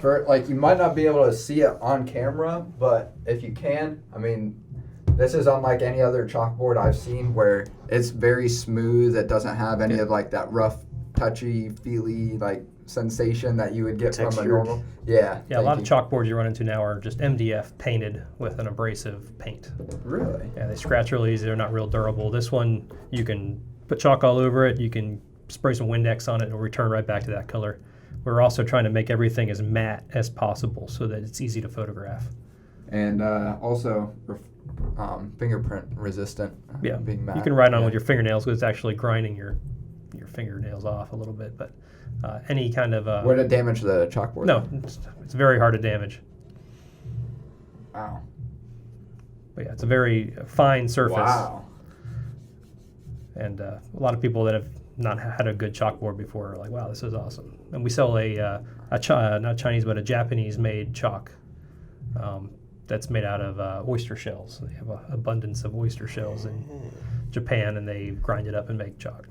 you might not be able to see it on camera, but if you can, I mean, this is unlike any other chalkboard I've seen where it's very smooth. It doesn't have any of that rough, touchy, feely sensation that you would get from a Textured. normal. Yeah. Yeah, a lot of chalkboards you run into now are just MDF painted with an abrasive paint. Really? Yeah, they scratch really easy. They're not real durable. This one, you can put chalk all over it. You can spray some Windex on it. It'll return right back to that color. We're also trying to make everything as matte as possible so that it's easy to photograph. And also fingerprint resistant. Yeah, Being matte. you can write on Yeah. with your fingernails because it's actually grinding your fingernails off a little bit. But any kind of Would it damage the chalkboard? no, it's very hard to damage. Wow. But yeah, it's a very fine surface. Wow. And a lot of people that have not had a good chalkboard before are like, wow, this is awesome. And we sell not Chinese, but a Japanese-made chalk that's made out of oyster shells. They have an abundance of oyster shells in Japan, and they grind it up and make chalk.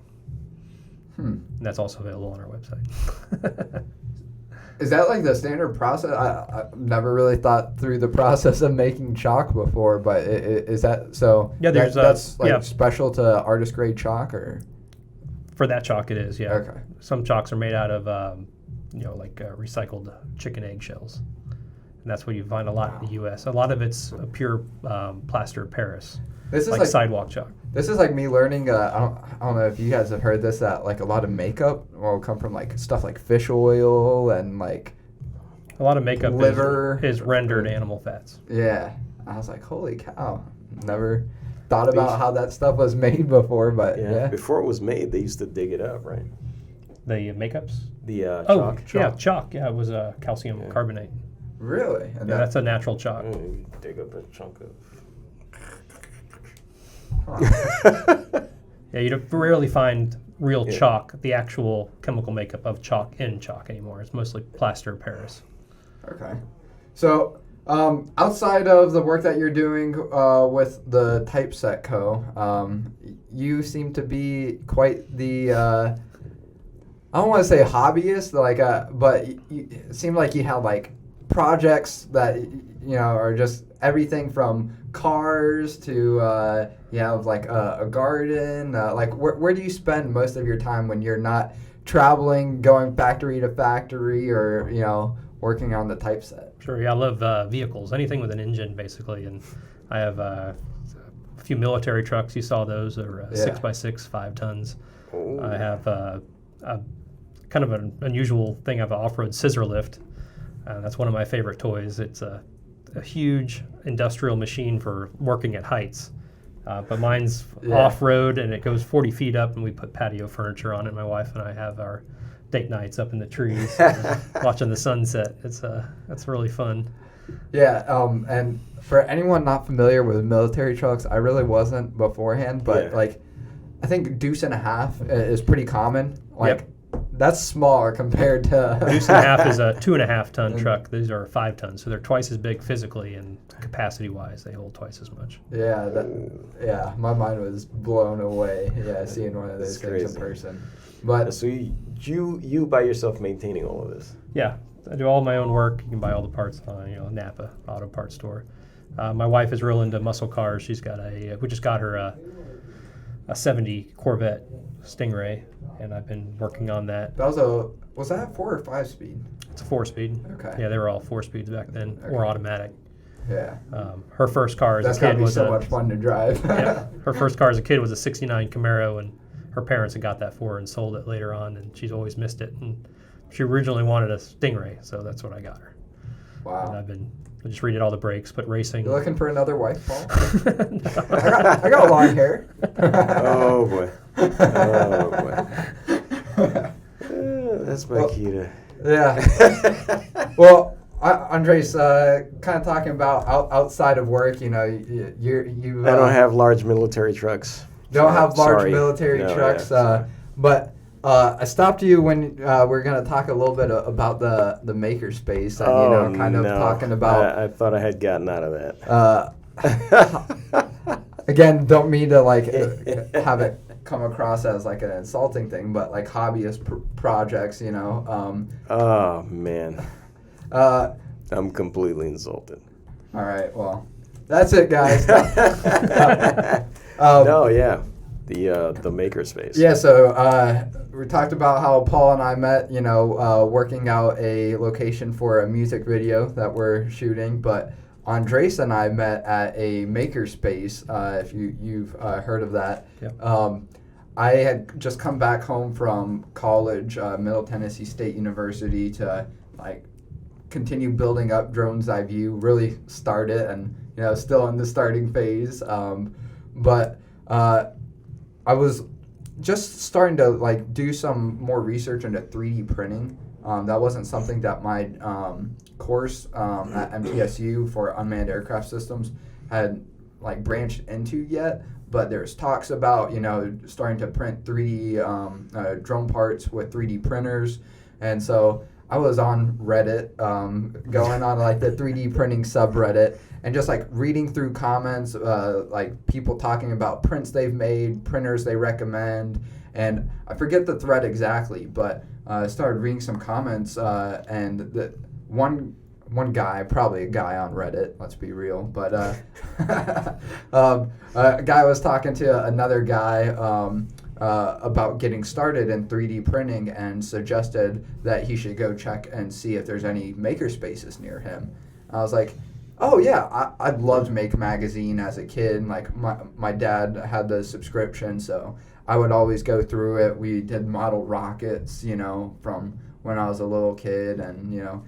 And that's also available on our website. Is that like the standard process? I've never really thought through the process of making chalk before, but is that so? Yeah, there's that's like yeah. special to artist grade chalk, or For that chalk, it is, yeah. Okay. Some chalks are made out of, recycled chicken egg shells. And that's what you find a lot in the U.S. A lot of it's a pure plaster of Paris, this is like sidewalk chalk. This is like me learning. I don't know if you guys have heard this. That like a lot of makeup will come from like stuff like fish oil and like A lot of makeup liver is rendered animal fats. yeah. I was like, holy cow! Never thought about how that stuff was made before, but yeah. Before it was made, they used to dig it up, right? The makeups? The Oh, chalk. yeah, chalk. Yeah, it was calcium carbonate. Really? And Yeah, that's a natural chalk. You dig up a chunk of. Yeah, you rarely find real Yeah. chalk, the actual chemical makeup of chalk in chalk anymore. It's mostly plaster of Paris. Okay. So, outside of the work that you're doing with the Typeset Co., you seem to be quite the, I don't want to say hobbyist, like, but it seemed like you had, like, projects that, are just everything from cars to, you have, like, a garden. Like, where do you spend most of your time when you're not traveling, going factory to factory, or, working on the typeset? Sure, yeah, I love vehicles, anything with an engine, basically. And I have a few military trucks. You saw those. They're 6x6, 5 tons. Oh. I have a kind of an unusual thing. I have an off-road scissor lift. That's one of my favorite toys. It's a huge industrial machine for working at heights. But mine's off-road, and it goes 40 feet up, and we put patio furniture on it. My wife and I have our date nights up in the trees, watching the sunset. That's really fun. Yeah, and for anyone not familiar with military trucks, I really wasn't beforehand, but like, I think deuce and a half is pretty common. Like, that's smaller compared to Deuce and a half is a 2.5 ton truck. These are 5 tons, so they're twice as big physically, and capacity-wise, they hold twice as much. Yeah, my mind was blown away. Yeah, seeing one of those things in person. But So you by yourself maintaining all of this? Yeah, I do all my own work. You can buy all the parts on Napa Auto Parts Store. My wife is real into muscle cars. She's got we just got her a 70 Corvette Stingray, and I've been working on that. was that a 4 or 5 speed? It's a 4-speed. Okay. Yeah, they were all 4 speeds back then, or automatic. Yeah. Her first car as That's a gotta kid be was so much fun to drive. yeah, her first car as a kid was a '69 Camaro, and her parents had got that for her and sold it later on, and she's always missed it. And she originally wanted a Stingray, so that's what I got her. Wow. And I just redid all the brakes, put racing. You looking for another wife, Paul? I got long hair. Oh boy. That's my key to. Yeah. Well, Andres, kind of talking about outside of work, you I don't have large military trucks. Don't have large Sorry. military No, trucks, yeah, but I stopped you when we're going to talk a little bit about the makerspace and kind of talking about. I thought I had gotten out of that. Again, don't mean to have it come across as like an insulting thing, but like hobbyist projects, Oh man, I'm completely insulted. All right, well, that's it, guys. No, yeah. the makerspace. Yeah, so we talked about how Paul and I met, working out a location for a music video that we're shooting, but Andres and I met at a makerspace, if you've heard of that. Yep. I had just come back home from college, Middle Tennessee State University, to continue building up Drones Eye View, really start it, and still in the starting phase. But I was just starting to do some more research into 3D printing. That wasn't something that my course at MTSU for unmanned aircraft systems had branched into yet. But there's talks about starting to print 3D drone parts with 3D printers, and so I was on Reddit, going on the 3D printing subreddit, and just reading through comments, people talking about prints they've made, printers they recommend, and I forget the thread exactly, but I started reading some comments, and the one guy, probably a guy on Reddit, let's be real, but a guy was talking to another guy about getting started in 3D printing and suggested that he should go check and see if there's any makerspaces near him. I was like, oh yeah, I loved Make Magazine as a kid. My dad had the subscription, so I would always go through it. We did model rockets, from when I was a little kid, and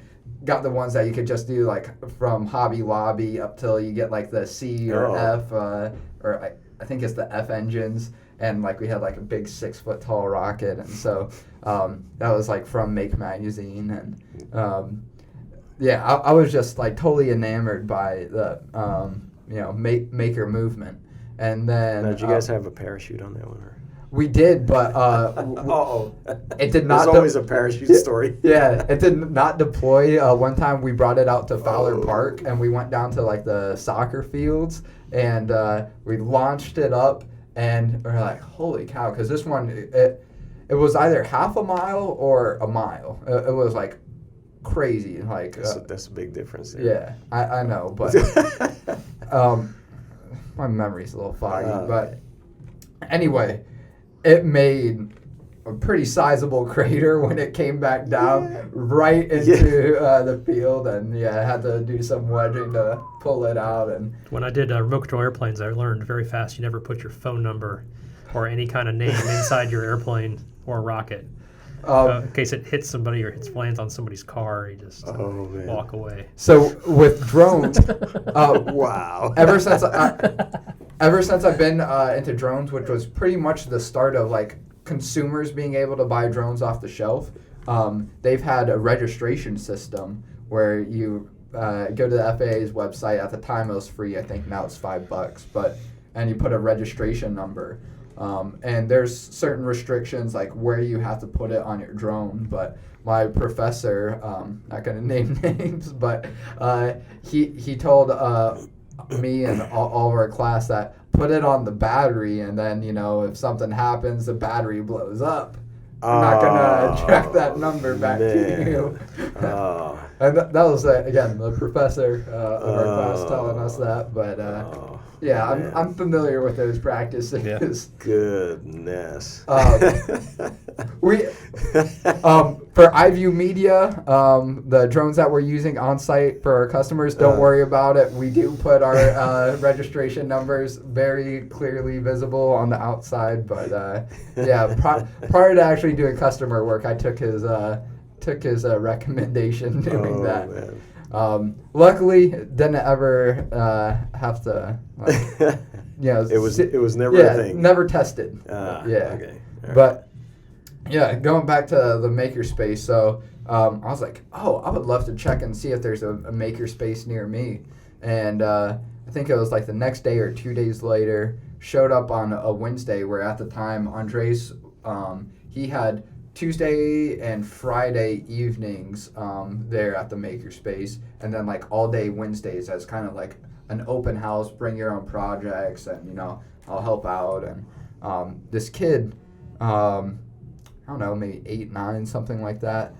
got the ones that you could just do from Hobby Lobby up till you get the C or F, or I think it's the F engines, and we had a big 6-foot tall rocket, and so that was from Make Magazine, and I was just totally enamored by the maker movement, and then. Now, did you guys have a parachute on that one? Or? We did, but it did not. There's always a parachute story. Yeah, it did not deploy. One time we brought it out to Fowler Park, and we went down to the soccer fields, and we launched it up, and we're like, holy cow, because this one, it was either half a mile or a mile. It was crazy. That's a big difference there. Yeah, I know, but my memory's a little foggy. But anyway, it made a pretty sizable crater when it came back down right into the field, and I had to do some wedging to pull it out. And when I did remote control airplanes, I learned very fast you never put your phone number or any kind of name inside your airplane or rocket. In case it hits somebody or lands on somebody's car, you just walk away. So with drones, wow. Ever since I've been into drones, which was pretty much the start of consumers being able to buy drones off the shelf, they've had a registration system where you go to the FAA's website. At the time it was free. I think now it's $5, and you put a registration number. And there's certain restrictions where you have to put it on your drone, but my professor, not going to name names, but he told me and all of our class that put it on the battery, and then if something happens, the battery blows up. I'm not going to track that number back to you. And that was, again, the professor of our class telling us that, but I'm familiar with those practices. Yeah. Goodness. We for iView Media, the drones that we're using on site for our customers, don't worry about it. We do put our registration numbers very clearly visible on the outside, but prior to actually doing customer work, I took his recommendation doing that. Man. Luckily, didn't ever have to. It was never a thing. Never tested. Okay. Right. But going back to the makerspace, so I was like, I would love to check and see if there's a makerspace near me. And I think it was the next day or 2 days later, showed up on a Wednesday, where at the time Andres, he had Tuesday and Friday evenings there at the makerspace, and then all day Wednesdays as kind of an open house, bring your own projects, and I'll help out. And this kid, I don't know, maybe 8, 9, something like that,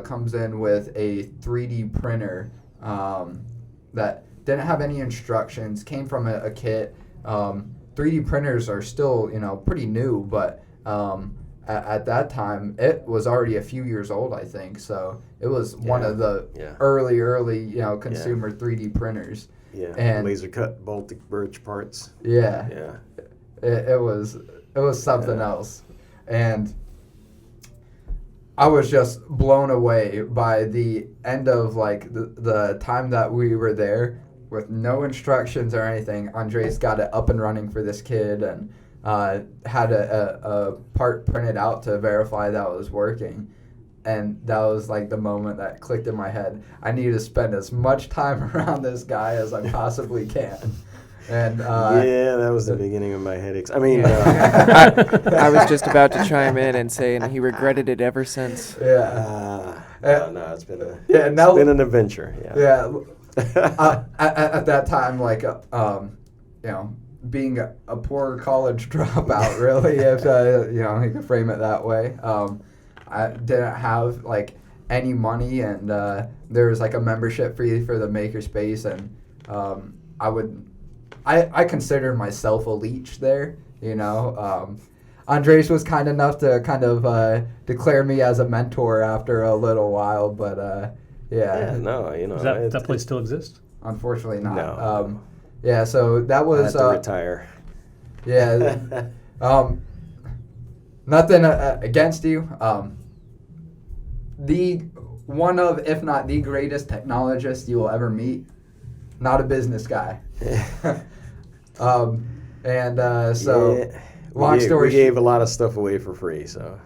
comes in with a 3D printer that didn't have any instructions, came from a kit. 3D printers are still, pretty new, but at that time, it was already a few years old, I think. So it was one of the early, consumer 3D printers. Yeah, and laser cut Baltic birch parts. Yeah, Yeah. it was something else, and I was just blown away by the end of like the time that we were there with no instructions or anything. Andres got it up and running for this kid and had a part printed out to verify that it was working. And that was like the moment that clicked in my head. I need to spend as much time around this guy as I possibly can. And yeah, that was the beginning of my headaches. I mean, I was just about to chime in and say, and he regretted it ever since. no, it's been an adventure. Yeah. At that time, like, being a poor college dropout, really, if you could frame it that way. I didn't have like any money, and there was like a membership fee for the makerspace, and I considered myself a leech there. Andres was kind enough to declare me as a mentor after a little while, but Yeah, no, Does that place still exist? Unfortunately not. No. Yeah, so that was I have to retire. Yeah. Nothing against you. The one of, if not the greatest technologist you will ever meet. Not a business guy. Long story we gave a lot of stuff away for free, so.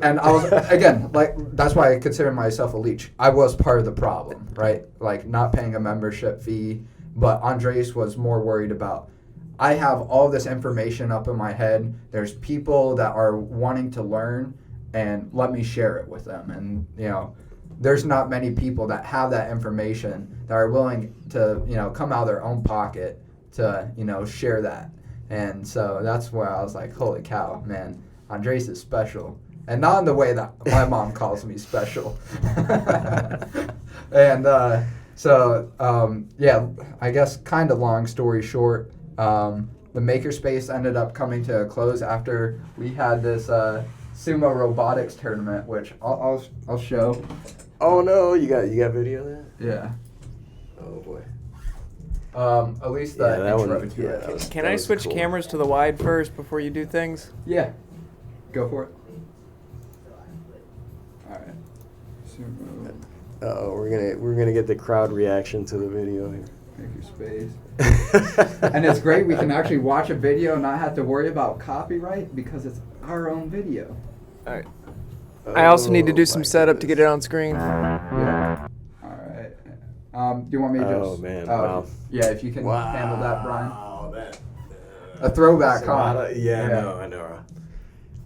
And I was, again, like, that's why I consider myself a leech. I was part of the problem, right? Like, not paying a membership fee, but Andres was more worried about, I have all this information up in my head. There's people that are wanting to learn, and let me share it with them. And, there's not many people that have that information that are willing to, come out of their own pocket to, share that. And so that's where I was like, holy cow, man, Andres is special. And not in the way that my mom calls me special. And I guess kind of long story short, the makerspace ended up coming to a close after we had this sumo robotics tournament, which I'll show. Oh no, you got video of that? Yeah. Oh boy. At least the intro to it. Can I switch cameras to the wide first before you do things? Yeah. Go for it. All right. Sumo. Uh-oh, we're gonna get the crowd reaction to the video here. Makerspace. And it's great, we can actually watch a video and not have to worry about copyright because it's our own video. All right. I also need to do some setup to get it on screen. Yeah. All right. Do you want me to just? Oh man! Wow. Yeah, if you can handle that, Brian. Wow, that. A throwback, huh? I know.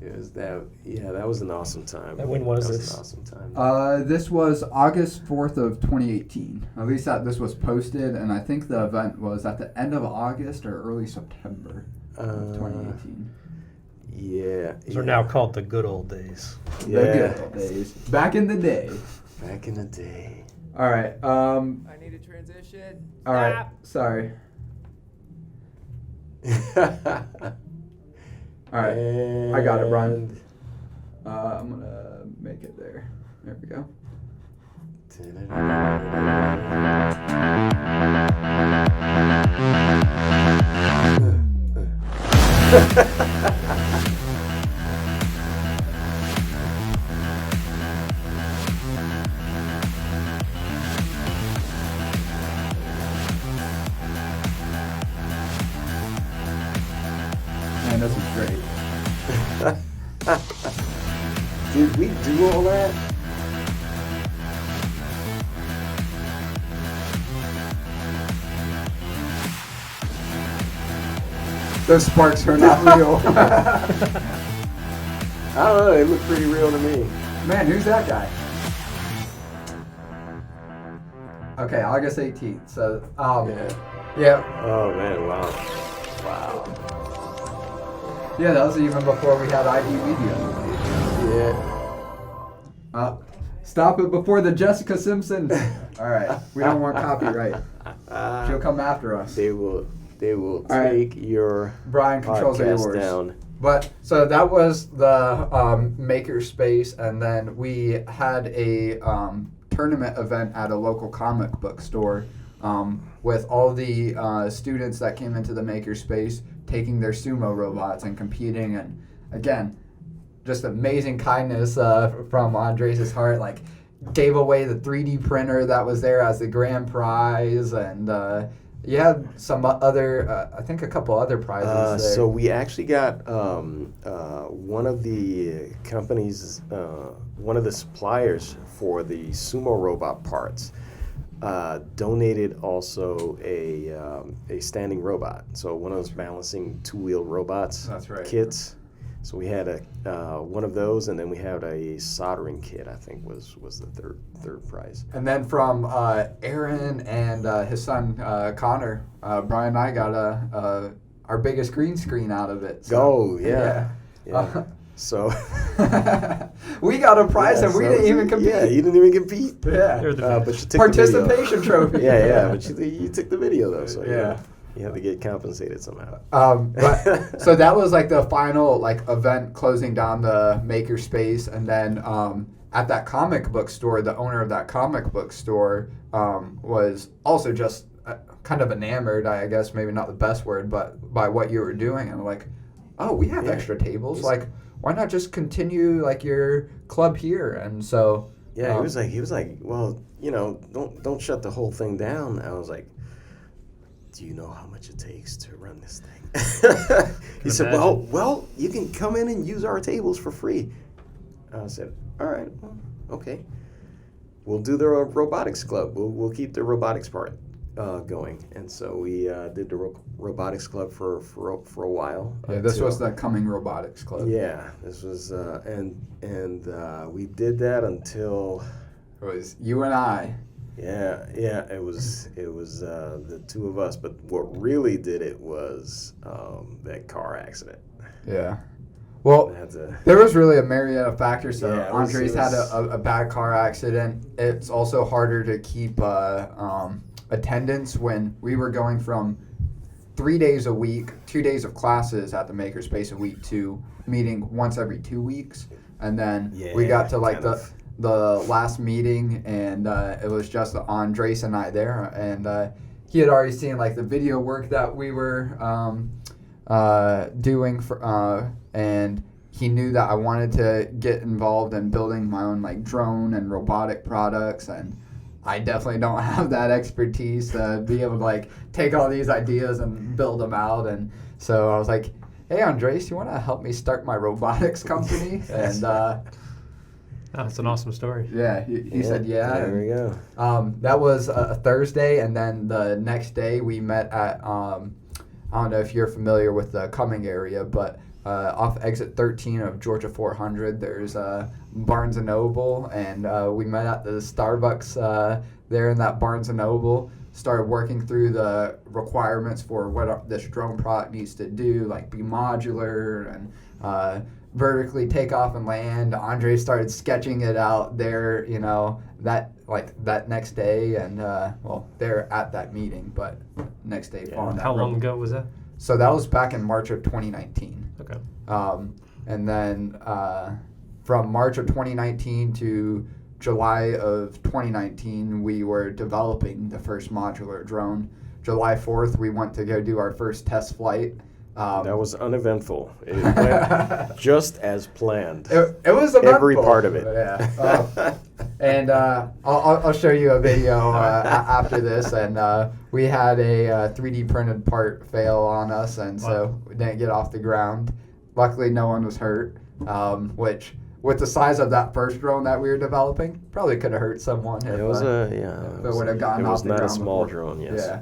It was that. Yeah, that was an awesome time. And when was that this? Was an awesome time. This was August 4th of 2018. At least this was posted, and I think the event was at the end of August or early September of 2018. Yeah. Those are now called the good old days. Yeah. The good old days. Back in the day. Back in the day. All right. I need a transition. All right. Sorry. All right. I got it, Brian. I'm going to make it there. There we go. Man, this is great. Did we do all that? Those sparks are not real. I don't know. They look pretty real to me. Man, who's that guy? Okay, August 18th. So, yeah. Oh man! Wow. Yeah, that was even before we had ID video. Yeah. Stop it before the Jessica Simpson. All right, we don't want copyright. She'll come after us. They will they will All right. take your Brian, controls are podcast yours. down. But so that was the makerspace, and then we had a tournament event at a local comic book store with all the students that came into the makerspace taking their sumo robots and competing. And again, just amazing kindness from Andres' heart. Like, gave away the 3D printer that was there as the grand prize, and you had some other, I think a couple other prizes there. So we actually got one of the companies, one of the suppliers for the sumo robot parts, donated also a standing robot. So one of those balancing two-wheel robots. That's right. Kits. So we had one of those, and then we had a soldering kit. I think was the third prize. And then from Aaron and his son Connor, Brian and I got our biggest green screen out of it. So, Yeah. So we got a prize and we didn't even compete. Yeah, you didn't even compete. Yeah. They're the But you took Participation the trophy. video. Yeah. But you took the video though, so Yeah. you have to get compensated somehow. But so that was like the final like event closing down the makerspace, and then at that comic book store, the owner of that comic book store was also just kind of enamored, I guess maybe not the best word, but by what you were doing, and like, oh, we have extra tables, like, why not just continue like your club here? And so yeah, he was like, well, don't shut the whole thing down. I was like, do you know how much it takes to run this thing? He said, well, you can come in and use our tables for free. I said, all right, well, okay. We'll do the robotics club. We'll keep the robotics part going. And so we did the robotics club for a while. yeah, this was the Coming Robotics Club. Yeah, this was, and we did that until... It was you and I. Yeah, it was the two of us. But what really did it was that car accident. Yeah. Well, there was really a myriad of factors. So Yeah, Andres had a bad car accident. It's also harder to keep attendance when we were going from 3 days a week, 2 days of classes at the Makerspace a week, to meeting once every 2 weeks. And then we got to like the last meeting, and it was just Andres and I there, and he had already seen like the video work that we were doing for, and he knew that I wanted to get involved in building my own like drone and robotic products, and I definitely don't have that expertise to be able to like take all these ideas and build them out. And so I was like, hey Andres, you want to help me start my robotics company? And that's an awesome story. yeah, he said yeah. There we go. That was a Thursday, and then the next day we met at, I don't know if you're familiar with the Cumming area, but off exit 13 of Georgia 400, there's Barnes & Noble, and we met at the Starbucks there in that Barnes & Noble, started working through the requirements for what this drone product needs to do, like be modular and vertically take off and land. Andre started sketching it out there, that next day, and they're at that meeting, but next day. Yeah. How long ago was that? So that was back in March of 2019. Okay. And then from March of 2019 to July of 2019, we were developing the first modular drone. July 4th, we went to go do our first test flight. That was uneventful. It went just as planned. It was eventful. Every part of it. Yeah. And I'll show you a video after this. And we had a 3D printed part fail on us, and so we didn't get off the ground. Luckily, no one was hurt, which, with the size of that first drone that we were developing, probably could have hurt someone. It was it would have gotten off the ground. It was not a small before. drone, yes.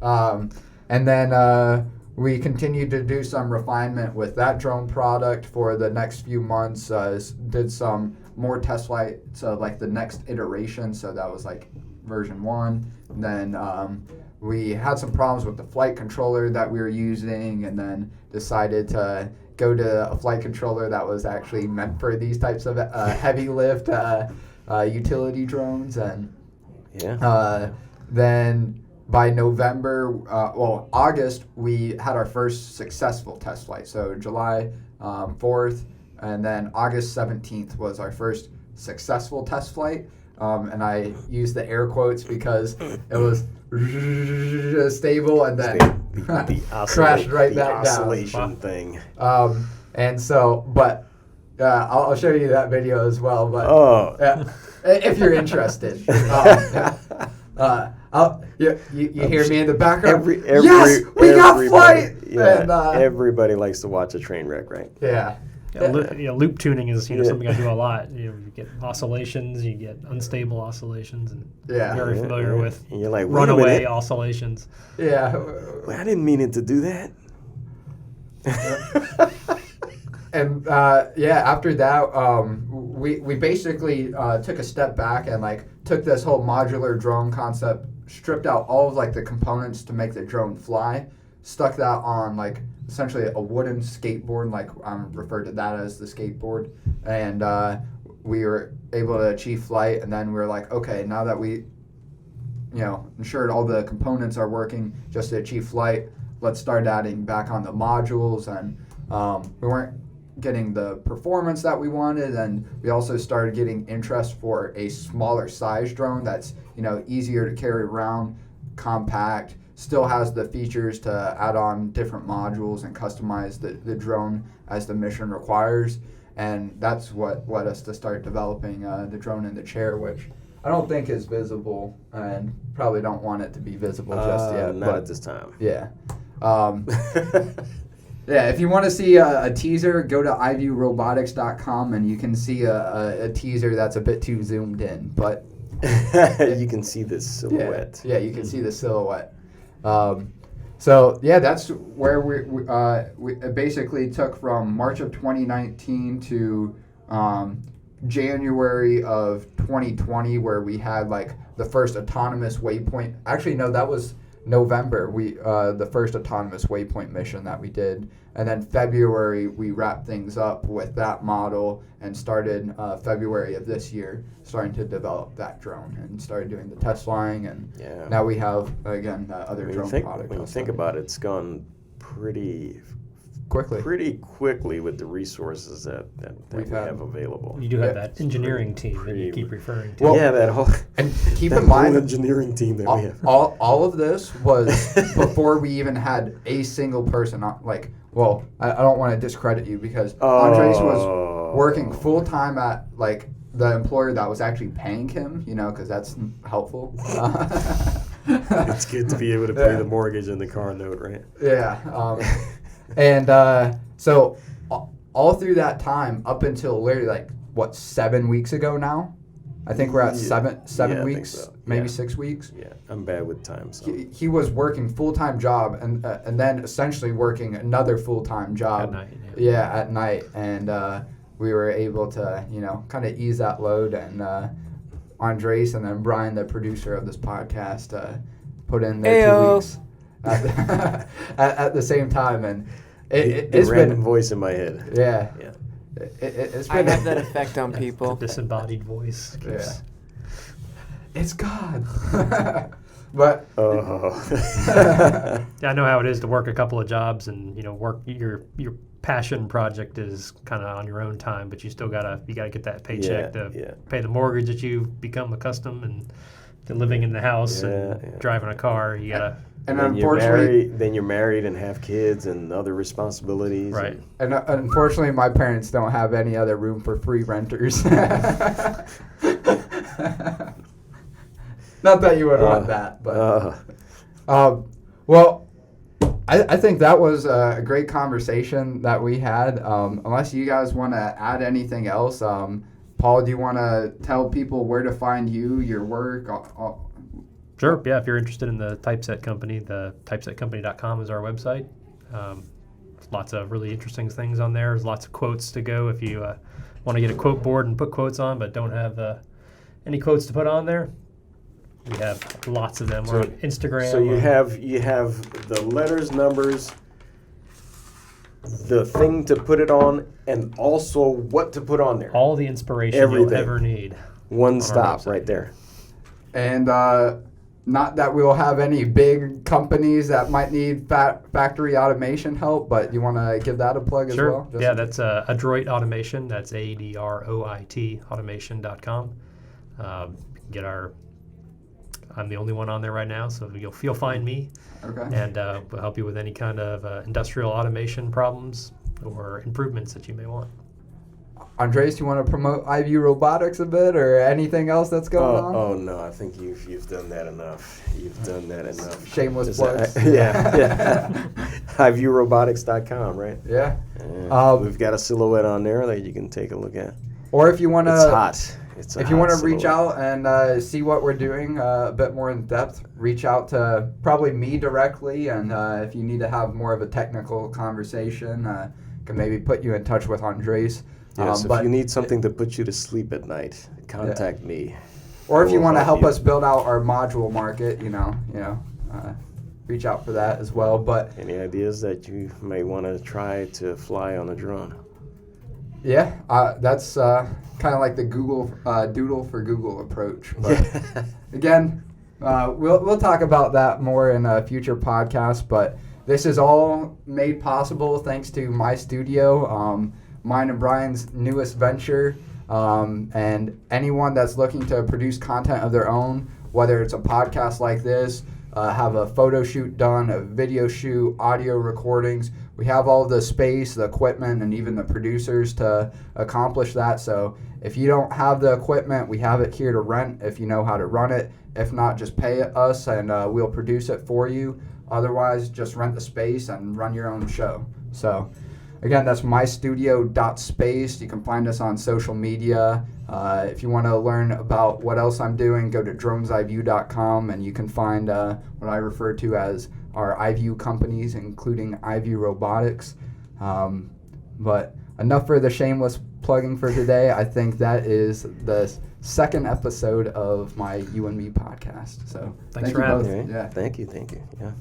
Yeah. And then we continued to do some refinement with that drone product for the next few months. Did some more test flights, so like the next iteration. So that was like version 1. And then we had some problems with the flight controller that we were using, and then decided to go to a flight controller that was actually meant for these types of heavy lift utility drones. And then by November, August, we had our first successful test flight. So July 4th, and then August 17th was our first successful test flight. And I use the air quotes because it was stable and then crashed right back down. Oscillation thing. And so, but I'll show you that video as well. But if you're interested, you hear me in the background. Yes, we got flight. Yeah, and, everybody likes to watch a train wreck, right? Yeah. Loop tuning is something I do a lot. You get oscillations, you get unstable oscillations, and very familiar with and you're like, runaway oscillations. Yeah. Well, I didn't mean it to do that. And after that, we basically took a step back and took this whole modular drone concept, stripped out all of the components to make the drone fly, stuck that on essentially a wooden skateboard, referred to that as the skateboard, and we were able to achieve flight. And then we were like, okay, now that we ensured all the components are working just to achieve flight, let's start adding back on the modules. And we weren't getting the performance that we wanted, and we also started getting interest for a smaller size drone that's easier to carry around, compact, still has the features to add on different modules and customize the drone as the mission requires. And that's what led us to start developing the drone in the chair, which I don't think is visible and probably don't want it to be visible just yet. Not at this time. Yeah. Yeah, if you want to see a teaser, go to iviewrobotics.com and you can see a teaser that's a bit too zoomed in. But you can see the silhouette. Yeah, you can see the silhouette. So that's where we basically took from March of 2019 to January of 2020, where we had the first autonomous waypoint. Actually, no, that was November. The first autonomous waypoint mission that we did, and then February we wrapped things up with that model and started February of this year starting to develop that drone and started doing the test flying, and now we have again other drone product. When you think about it, it's gone pretty quickly with the resources that we have available. You do have that engineering team that you keep referring to. Well, that whole and keep in mind engineering team that we have. All of this was before we even had a single person on, I don't want to discredit you because Andres was working full time at the employer that was actually paying him, because that's helpful. It's good to be able to pay the mortgage and the car note, right? Yeah. And so all through that time, up until literally 7 weeks ago now, I think we're at seven weeks, so. Maybe 6 weeks. Yeah, I'm bad with time. So. He was working full-time job and then essentially working another full-time job. At night. Yeah, at night. And we were able to, kind of ease that load. And Andres and then Brian, the producer of this podcast, put in their 2 weeks at the same time. And it's random been voice in my head. Yeah. It's been I have that effect on people. Disembodied voice. Yeah. It's God. But yeah, I know how it is to work a couple of jobs and work your passion project is kind of on your own time, but you still gotta get that paycheck to pay the mortgage that you've become accustomed and to living in the house and driving a car. You gotta. And unfortunately, then you're married and have kids and other responsibilities. Right. And unfortunately, my parents don't have any other room for free renters. Not that you would want that, but well, I think that was a great conversation that we had. Unless you guys want to add anything else, Paul, do you want to tell people where to find you, your work? Sure. Yeah. If you're interested in the Typeset Company, the typesetcompany.com is our website. Lots of really interesting things on there. There's lots of quotes to go if you want to get a quote board and put quotes on, but don't have any quotes to put on there. We have lots of them. We're on Instagram. So you have the letters, numbers, the thing to put it on, and also what to put on there. All the inspiration you'll ever need. One stop right there. And not that we'll have any big companies that might need factory automation help, but you want to give that a plug as well? Sure. Yeah, that's Adroit Automation. That's ADROIT automation.com. Get I'm the only one on there right now, so you'll find me. Okay. And we'll help you with any kind of industrial automation problems or improvements that you may want. Andres, do you want to promote iView Robotics a bit, or anything else that's going on? Oh no, I think you've done that enough. You've done that enough. Shameless plugs. Yeah. iViewRobotics.com, right? Yeah. We've got a silhouette on there that you can take a look at. Or if you want to, It's hot. If you want to reach out and see what we're doing a bit more in depth, reach out to probably me directly. And if you need to have more of a technical conversation, can maybe put you in touch with Andres. Yes, if you need something to put you to sleep at night, contact me. Or if you want to help us build out our module market, reach out for that as well. But any ideas that you may want to try to fly on a drone? Yeah, that's kind of like the Google Doodle for Google approach. But again, we'll talk about that more in a future podcast. But this is all made possible thanks to my studio, mine and Brian's newest venture. And anyone that's looking to produce content of their own, whether it's a podcast like this, have a photo shoot done, a video shoot, audio recordings. We have all the space, the equipment, and even the producers to accomplish that. So if you don't have the equipment, we have it here to rent if you know how to run it. If not, just pay us and we'll produce it for you. Otherwise, just rent the space and run your own show. So again, that's mystudio.space. You can find us on social media. If you want to learn about what else I'm doing, go to dronesiView.com and you can find what I refer to as our iView companies, including iView Robotics. But enough for the shameless plugging for today. I think that is the second episode of my You and Me podcast. So thanks for having me. Yeah. Thank you. Yeah.